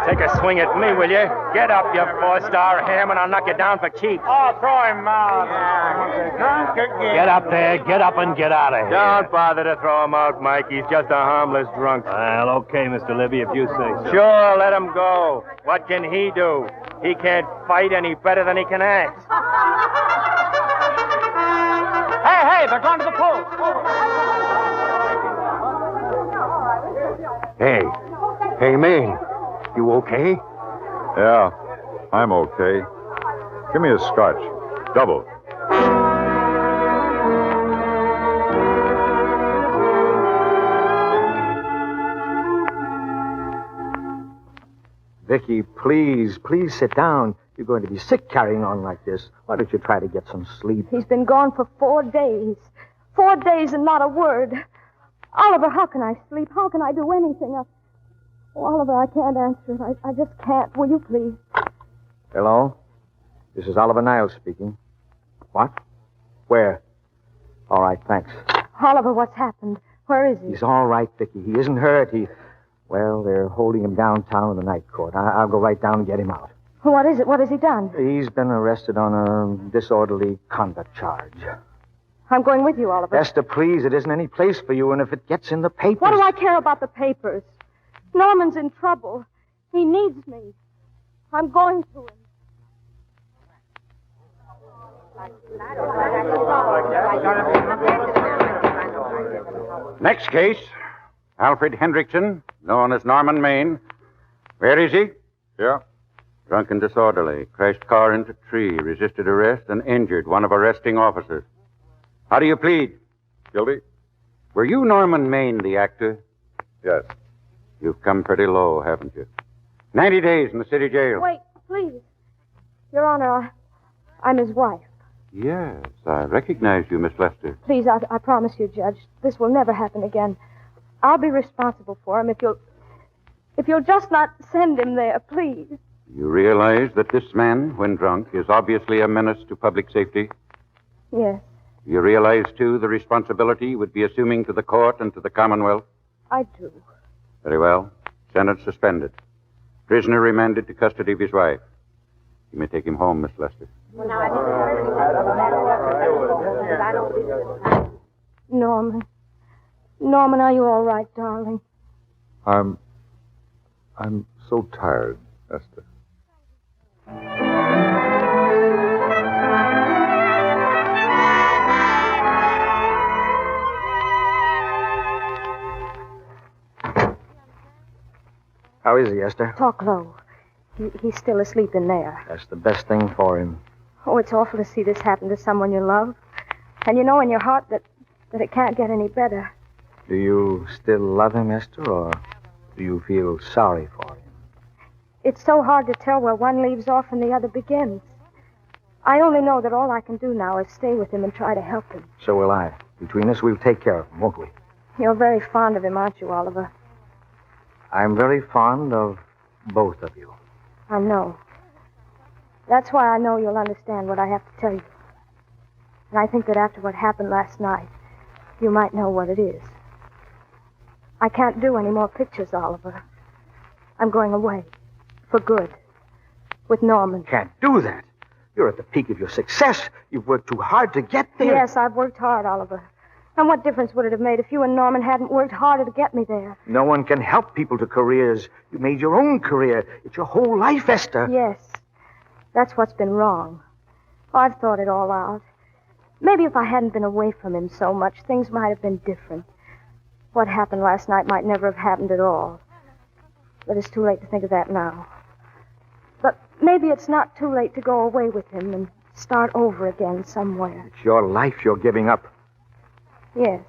Take a swing at me, will you? Get up, you four-star ham, and I'll knock you down for keeps. Oh, throw him out. Get up there. Get up and get out of here. Don't bother to throw him out, Mike. He's just a harmless drunk. Well, okay, Mr. Libby, if you say so. Sure, let him go. What can he do? He can't fight any better than he can act. Hey, they're going to the pool. Hey, man. You okay? Yeah, I'm okay. Give me a scotch. Double. Vicky, please sit down. You're going to be sick carrying on like this. Why don't you try to get some sleep? He's been gone for 4 days. 4 days and not a word. Oliver, how can I sleep? How can I do anything? Oh, Oliver, I can't answer it. I just can't. Will you please? Hello? This is Oliver Niles speaking. What? Where? All right, thanks. Oliver, what's happened? Where is he? He's all right, Vicky. He isn't hurt. Well, they're holding him downtown in the night court. I'll go right down and get him out. What is it? What has he done? He's been arrested on a disorderly conduct charge. I'm going with you, Oliver. Esther, please, it isn't any place for you, and if it gets in the papers... What do I care about the papers? Norman's in trouble. He needs me. I'm going to him. Next case, Alfred Hendrickson, known as Norman Maine. Where is he? Yeah. Drunk and disorderly. Crashed car into tree. Resisted arrest and injured one of arresting officers. How do you plead? Guilty. Were you Norman Maine, the actor? Yes. You've come pretty low, haven't you? 90 days in the city jail. Wait, please. Your Honor, I'm his wife. Yes, I recognize you, Miss Lester. Please, I promise you, Judge, this will never happen again. I'll be responsible for him if you'll just not send him there, please. You realize that this man, when drunk, is obviously a menace to public safety? Yes, You realize, too, the responsibility you would be assuming to the court and to the Commonwealth? I do. Very well. Sentence suspended. Prisoner remanded to custody of his wife. You may take him home, Miss Lester. Norman. Norman, are you all right, darling? I'm so tired, Esther. How is he, Esther? Talk low. He's still asleep in there. That's the best thing for him. Oh, it's awful to see this happen to someone you love. And you know in your heart that it can't get any better. Do you still love him, Esther, or do you feel sorry for him? It's so hard to tell where one leaves off and the other begins. I only know that all I can do now is stay with him and try to help him. So will I. Between us, we'll take care of him, won't we? You're very fond of him, aren't you, Oliver? I'm very fond of both of you. I know. That's why I know you'll understand what I have to tell you. And I think that after what happened last night, you might know what it is. I can't do any more pictures, Oliver. I'm going away. For good. With Norman. Can't do that. You're at the peak of your success. You've worked too hard to get there. Yes, I've worked hard, Oliver. And what difference would it have made if you and Norman hadn't worked harder to get me there? No one can help people to careers. You made your own career. It's your whole life, Esther. Yes. That's what's been wrong. I've thought it all out. Maybe if I hadn't been away from him so much, things might have been different. What happened last night might never have happened at all. But it's too late to think of that now. But maybe it's not too late to go away with him and start over again somewhere. It's your life you're giving up. Yes.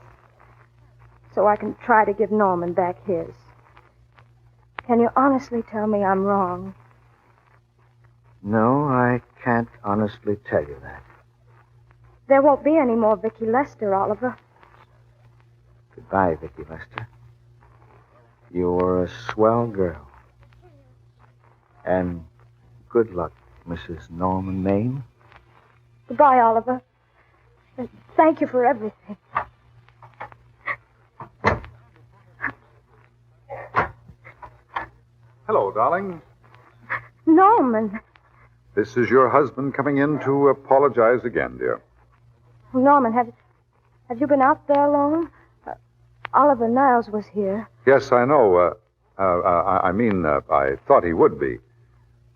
So I can try to give Norman back his. Can you honestly tell me I'm wrong? No, I can't honestly tell you that. There won't be any more Vicky Lester, Oliver. Goodbye, Vicky Lester. You were a swell girl. And good luck, Mrs. Norman Maine. Goodbye, Oliver. Thank you for everything. Hello, darling. Norman. This is your husband coming in to apologize again, dear. Norman, have you been out there long? Oliver Niles was here. Yes, I know. I thought he would be.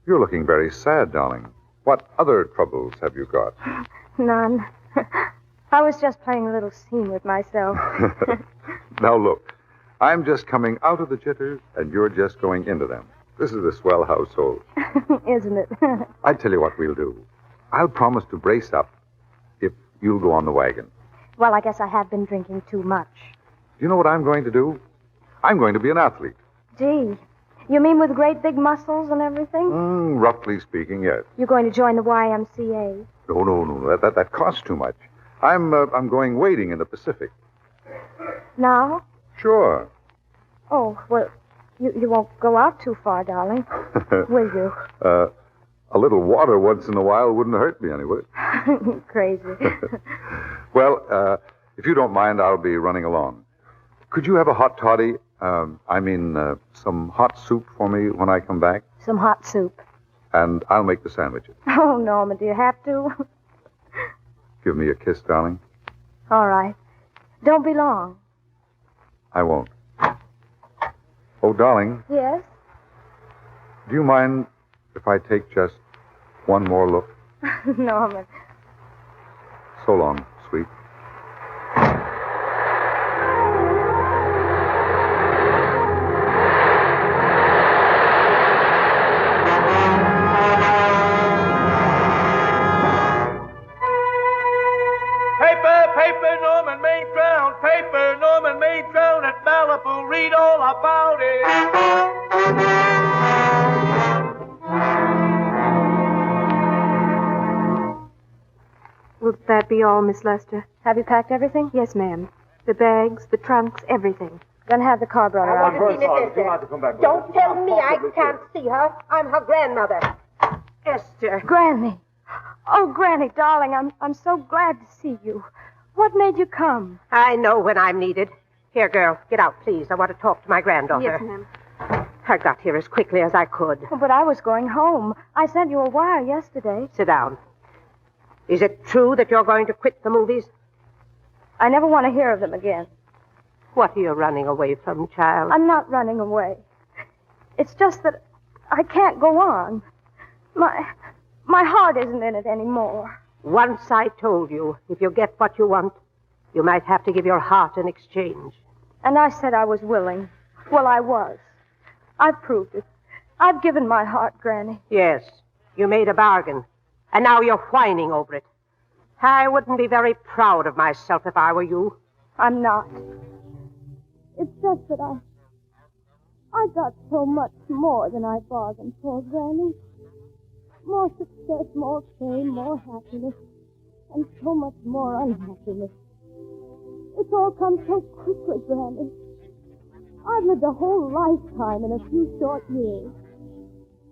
You're looking very sad, darling. What other troubles have you got? None. I was just playing a little scene with myself. Now, look. I'm just coming out of the jitters, and you're just going into them. This is a swell household. Isn't it? I tell you what we'll do. I'll promise to brace up if you'll go on the wagon. Well, I guess I have been drinking too much. Do you know what I'm going to do? I'm going to be an athlete. Gee, you mean with great big muscles and everything? Roughly speaking, yes. You're going to join the YMCA? No. That costs too much. I'm going wading in the Pacific. Now? Sure. Oh, well, you won't go out too far, darling. Will you? A little water once in a while wouldn't hurt me any, would it? Crazy. Well, if you don't mind, I'll be running along. Could you have a hot toddy? Some hot soup for me when I come back? Some hot soup. And I'll make the sandwiches. Oh, Norman, do you have to? Give me a kiss, darling. All right. Don't be long. I won't. Oh, darling. Yes? Do you mind if I take just one more look? Norman. So long, sweet. Paper, Norman Maine drowned. Paper, Norman Maine drowned at Malibu. Read all about it. Will that be all, Miss Lester? Have you packed everything? Yes, ma'am. The bags, the trunks, everything. Gonna have the car brought around. Don't tell me I can't see her. I'm her grandmother. Esther. Granny. Oh, Granny, darling, I'm so glad to see you. What made you come? I know when I'm needed. Here, girl, get out, please. I want to talk to my granddaughter. Yes, ma'am. I got here as quickly as I could. Oh, but I was going home. I sent you a wire yesterday. Sit down. Is it true that you're going to quit the movies? I never want to hear of them again. What are you running away from, child? I'm not running away. It's just that I can't go on. My heart isn't in it anymore. Once I told you, if you get what you want, you might have to give your heart in exchange. And I said I was willing. Well, I was. I've proved it. I've given my heart, Granny. Yes, you made a bargain, and now you're whining over it. I wouldn't be very proud of myself if I were you. I'm not. It's just that I got so much more than I bargained for, Granny. More success, more fame, more happiness, and so much more unhappiness. It's all come so quickly, Granny. I've lived a whole lifetime in a few short years.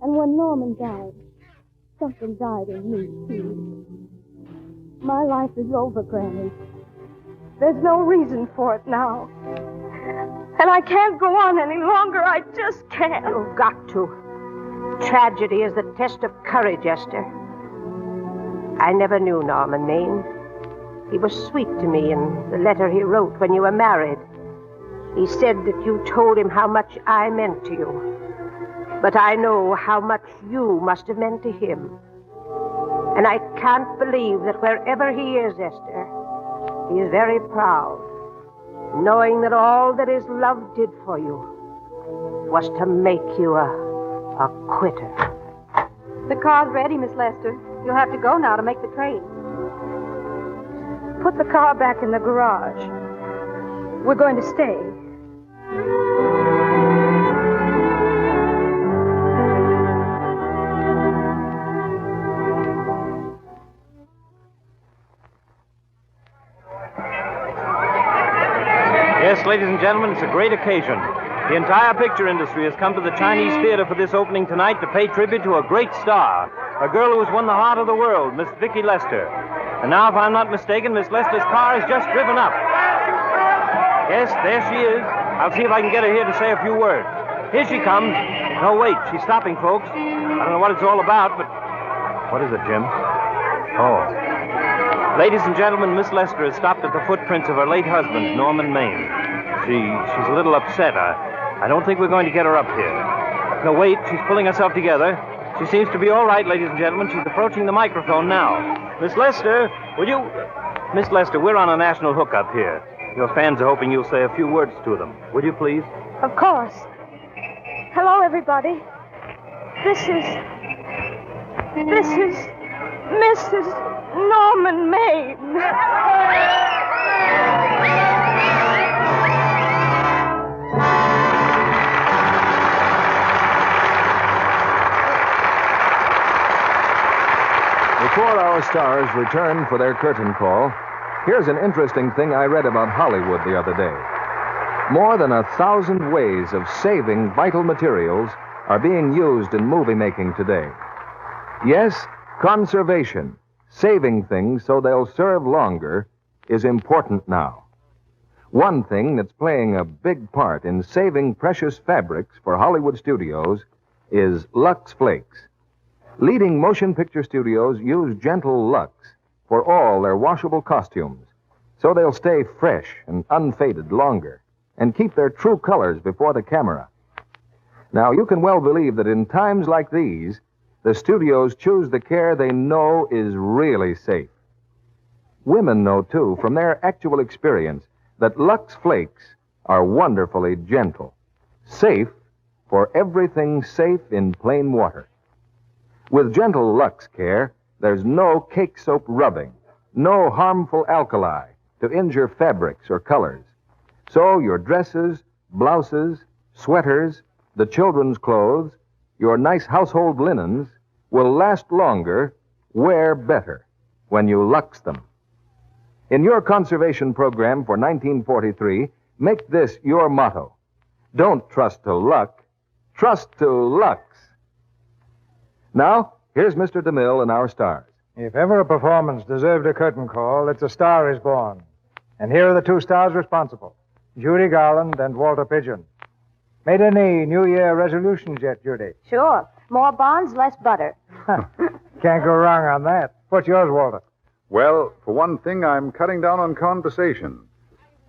And when Norman died, something died in me, too. My life is over, Granny. There's no reason for it now. And I can't go on any longer. I just can't. You've got to. Tragedy is the test of courage, Esther. I never knew Norman Maine. He was sweet to me in the letter he wrote when you were married. He said that you told him how much I meant to you. But I know how much you must have meant to him. And I can't believe that wherever he is, Esther, he is very proud, knowing that all that his love did for you was to make you a quitter. The car's ready, Miss Lester. You'll have to go now to make the train. Put the car back in the garage. We're going to stay. Yes, ladies and gentlemen, it's a great occasion. The entire picture industry has come to the Chinese Theater for this opening tonight to pay tribute to a great star, a girl who has won the heart of the world, Miss Vicki Lester. And now, if I'm not mistaken, Miss Lester's car has just driven up. Yes, there she is. I'll see if I can get her here to say a few words. Here she comes. No, wait, she's stopping, folks. I don't know what it's all about, but... What is it, Jim? Oh. Ladies and gentlemen, Miss Lester has stopped at the footprints of her late husband, Norman Maine. She's a little upset. I don't think we're going to get her up here. No, wait, she's pulling herself together. She seems to be all right, ladies and gentlemen. She's approaching the microphone now. Miss Lester, will you... Miss Lester, we're on a national hookup here. Your fans are hoping you'll say a few words to them. Would you please? Of course. Hello, everybody. This is Mrs. Norman Maine. Before our stars return for their curtain call, here's an interesting thing I read about Hollywood the other day. More than 1,000 ways of saving vital materials are being used in movie making today. Yes, conservation, saving things so they'll serve longer, is important now. One thing that's playing a big part in saving precious fabrics for Hollywood studios is Lux Flakes. Leading motion picture studios use gentle Lux for all their washable costumes, so they'll stay fresh and unfaded longer and keep their true colors before the camera. Now, you can well believe that in times like these, the studios choose the care they know is really safe. Women know, too, from their actual experience, that Lux Flakes are wonderfully gentle, safe for everything safe in plain water. With gentle Lux care, there's no cake soap rubbing, no harmful alkali to injure fabrics or colors. So your dresses, blouses, sweaters, the children's clothes, your nice household linens will last longer, wear better when you Lux them. In your conservation program for 1943, make this your motto. Don't trust to luck, trust to Lux. Now, here's Mr. DeMille and our stars. If ever a performance deserved a curtain call, it's A Star is Born. And here are the two stars responsible, Judy Garland and Walter Pidgeon. Made any New Year resolutions yet, Judy? Sure. More bonds, less butter. Can't go wrong on that. What's yours, Walter? Well, for one thing, I'm cutting down on conversation.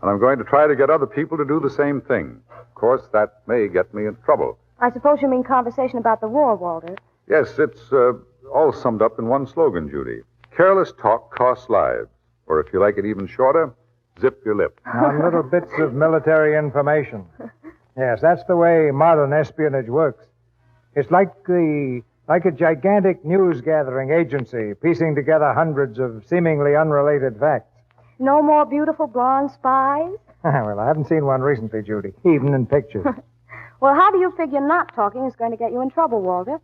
And I'm going to try to get other people to do the same thing. Of course, that may get me in trouble. I suppose you mean conversation about the war, Walter. Yes, it's all summed up in one slogan, Judy. Careless talk costs lives. Or if you like it even shorter, zip your lip. On little bits of military information. Yes, that's the way modern espionage works. It's like a gigantic news-gathering agency piecing together hundreds of seemingly unrelated facts. No more beautiful blonde spies? Well, I haven't seen one recently, Judy, even in pictures. Well, how do you figure not talking is going to get you in trouble, Walter?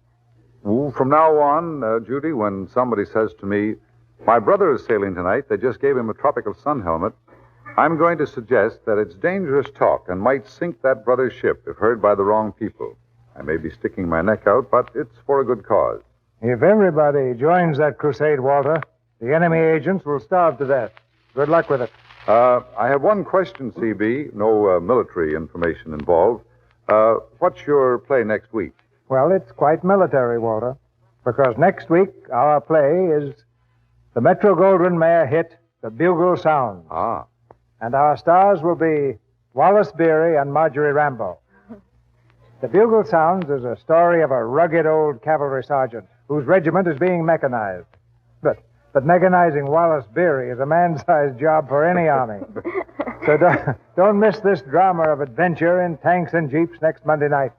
Ooh, from now on, Judy, when somebody says to me, my brother is sailing tonight, they just gave him a tropical sun helmet, I'm going to suggest that it's dangerous talk and might sink that brother's ship if heard by the wrong people. I may be sticking my neck out, but it's for a good cause. If everybody joins that crusade, Walter, the enemy agents will starve to death. Good luck with it. I have one question, CB. No military information involved. What's your play next week? Well, it's quite military, Walter, because next week our play is the Metro-Goldwyn-Mayer hit, The Bugle Sounds. Ah. And our stars will be Wallace Beery and Marjorie Rambo. The Bugle Sounds is a story of a rugged old cavalry sergeant whose regiment is being mechanized. But mechanizing Wallace Beery is a man-sized job for any army. So don't miss this drama of adventure in tanks and jeeps next Monday night.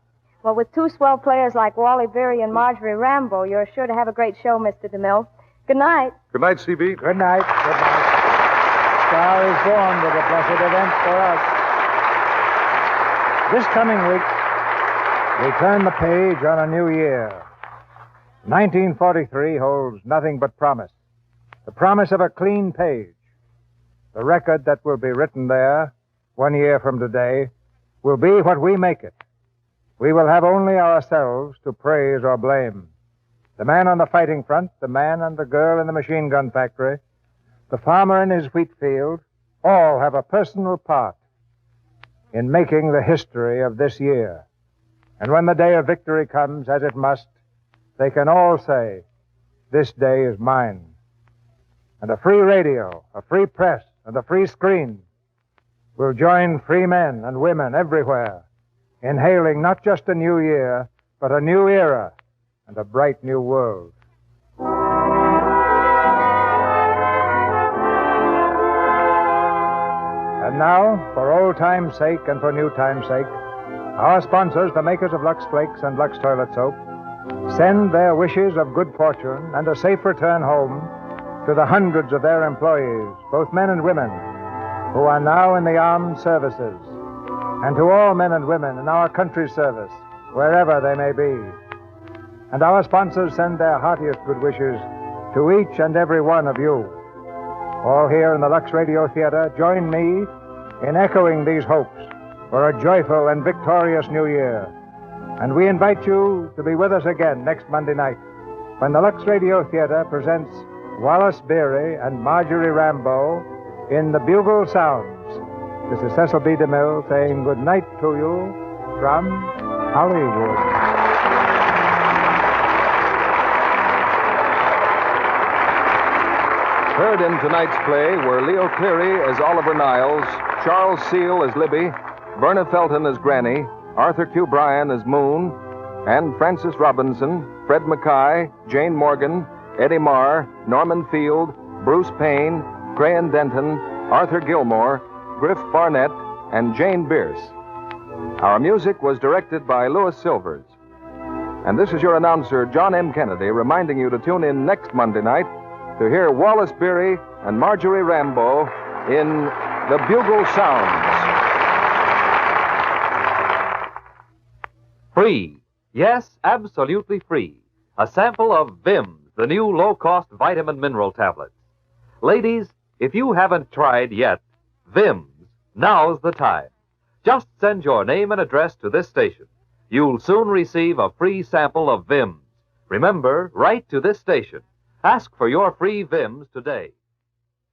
Well, with two swell players like Wally Beery and Marjorie Rambo, you're sure to have a great show, Mr. DeMille. Good night. Good night, CB. Good night. Good night. Star is born with a blessed event for us. This coming week, we turn the page on a new year. 1943 holds nothing but promise. The promise of a clean page. The record that will be written there 1 year from today will be what we make it. We will have only ourselves to praise or blame. The man on the fighting front, the man and the girl in the machine gun factory, the farmer in his wheat field, all have a personal part in making the history of this year. And when the day of victory comes, as it must, they can all say, this day is mine. And a free radio, a free press, and a free screen will join free men and women everywhere in hailing not just a new year, but a new era and a bright new world. And now, for old time's sake and for new time's sake, our sponsors, the makers of Lux Flakes and Lux Toilet Soap, send their wishes of good fortune and a safe return home to the hundreds of their employees, both men and women, who are now in the armed services, and to all men and women in our country's service, wherever they may be. And our sponsors send their heartiest good wishes to each and every one of you. All here in the Lux Radio Theater, join me in echoing these hopes for a joyful and victorious new year. And we invite you to be with us again next Monday night when the Lux Radio Theater presents Wallace Beery and Marjorie Rambo in The Bugle Sounds. This is Cecil B. DeMille saying good night to you from Hollywood. Heard in tonight's play were Leo Cleary as Oliver Niles, Charles Seal as Libby, Verna Felton as Granny, Arthur Q. Bryan as Moon, and Francis Robinson, Fred Mackay, Jane Morgan, Eddie Marr, Norman Field, Bruce Payne, Crayon Denton, Arthur Gilmore, Griff Barnett, and Jane Bierce. Our music was directed by Louis Silvers. And this is your announcer, John M. Kennedy, reminding you to tune in next Monday night to hear Wallace Beery and Marjorie Rambo in The Bugle Sounds. Free. Yes, absolutely free. A sample of Vim, the new low-cost vitamin mineral tablets. Ladies, if you haven't tried yet Vims, now's the time. Just send your name and address to this station. You'll soon receive a free sample of Vims. Remember, write to this station. Ask for your free Vims today.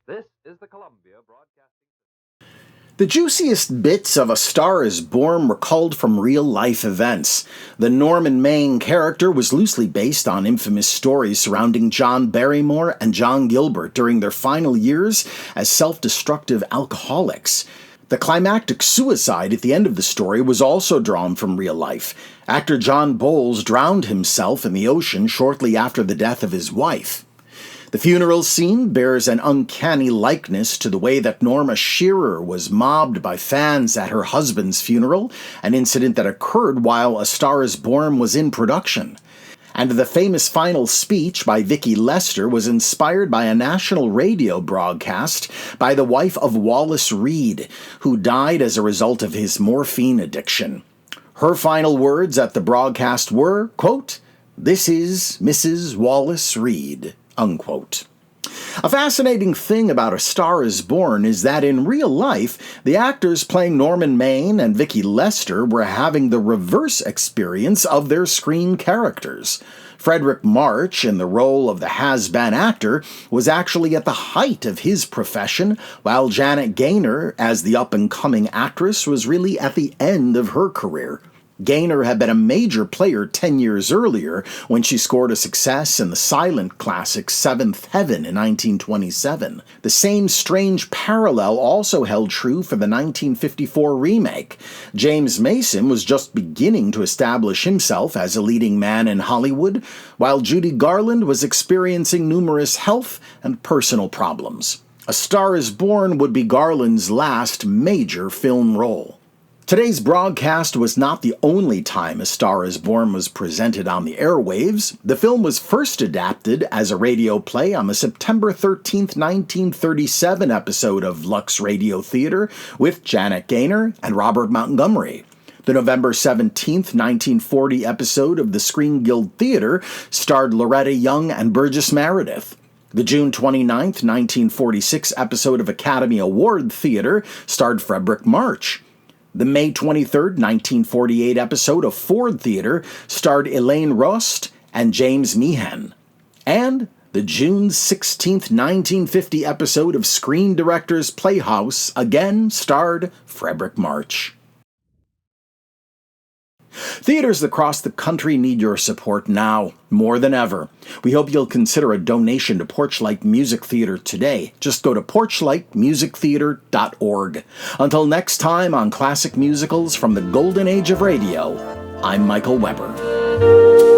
This is the Columbia Broadcasting. The juiciest bits of A Star is Born were culled from real-life events. The Norman Maine character was loosely based on infamous stories surrounding John Barrymore and John Gilbert during their final years as self-destructive alcoholics. The climactic suicide at the end of the story was also drawn from real life. Actor John Bowles drowned himself in the ocean shortly after the death of his wife. The funeral scene bears an uncanny likeness to the way that Norma Shearer was mobbed by fans at her husband's funeral, an incident that occurred while A Star is Born was in production. And the famous final speech by Vicki Lester was inspired by a national radio broadcast by the wife of Wallace Reid, who died as a result of his morphine addiction. Her final words at the broadcast were, quote, "This is Mrs. Wallace Reid," unquote. A fascinating thing about A Star is Born is that in real life, the actors playing Norman Maine and Vicki Lester were having the reverse experience of their screen characters. Frederick March, in the role of the has-been actor, was actually at the height of his profession, while Janet Gaynor, as the up-and-coming actress, was really at the end of her career. Gaynor had been a major player 10 years earlier when she scored a success in the silent classic Seventh Heaven in 1927. The same strange parallel also held true for the 1954 remake. James Mason was just beginning to establish himself as a leading man in Hollywood, while Judy Garland was experiencing numerous health and personal problems. A Star is Born would be Garland's last major film role. Today's broadcast was not the only time A Star is Born was presented on the airwaves. The film was first adapted as a radio play on the September 13, 1937 episode of Lux Radio Theater with Janet Gaynor and Robert Montgomery. The November 17, 1940 episode of the Screen Guild Theater starred Loretta Young and Burgess Meredith. The June 29, 1946 episode of Academy Award Theater starred Frederick March. The May 23, 1948 episode of Ford Theater starred Elaine Rost and James Meehan. And the June 16, 1950 episode of Screen Directors Playhouse again starred Frederick March. Theaters across the country need your support now, more than ever. We hope you'll consider a donation to Porchlight Music Theater today. Just go to porchlightmusictheater.org. Until next time on Classic Musicals from the Golden Age of Radio, I'm Michael Weber.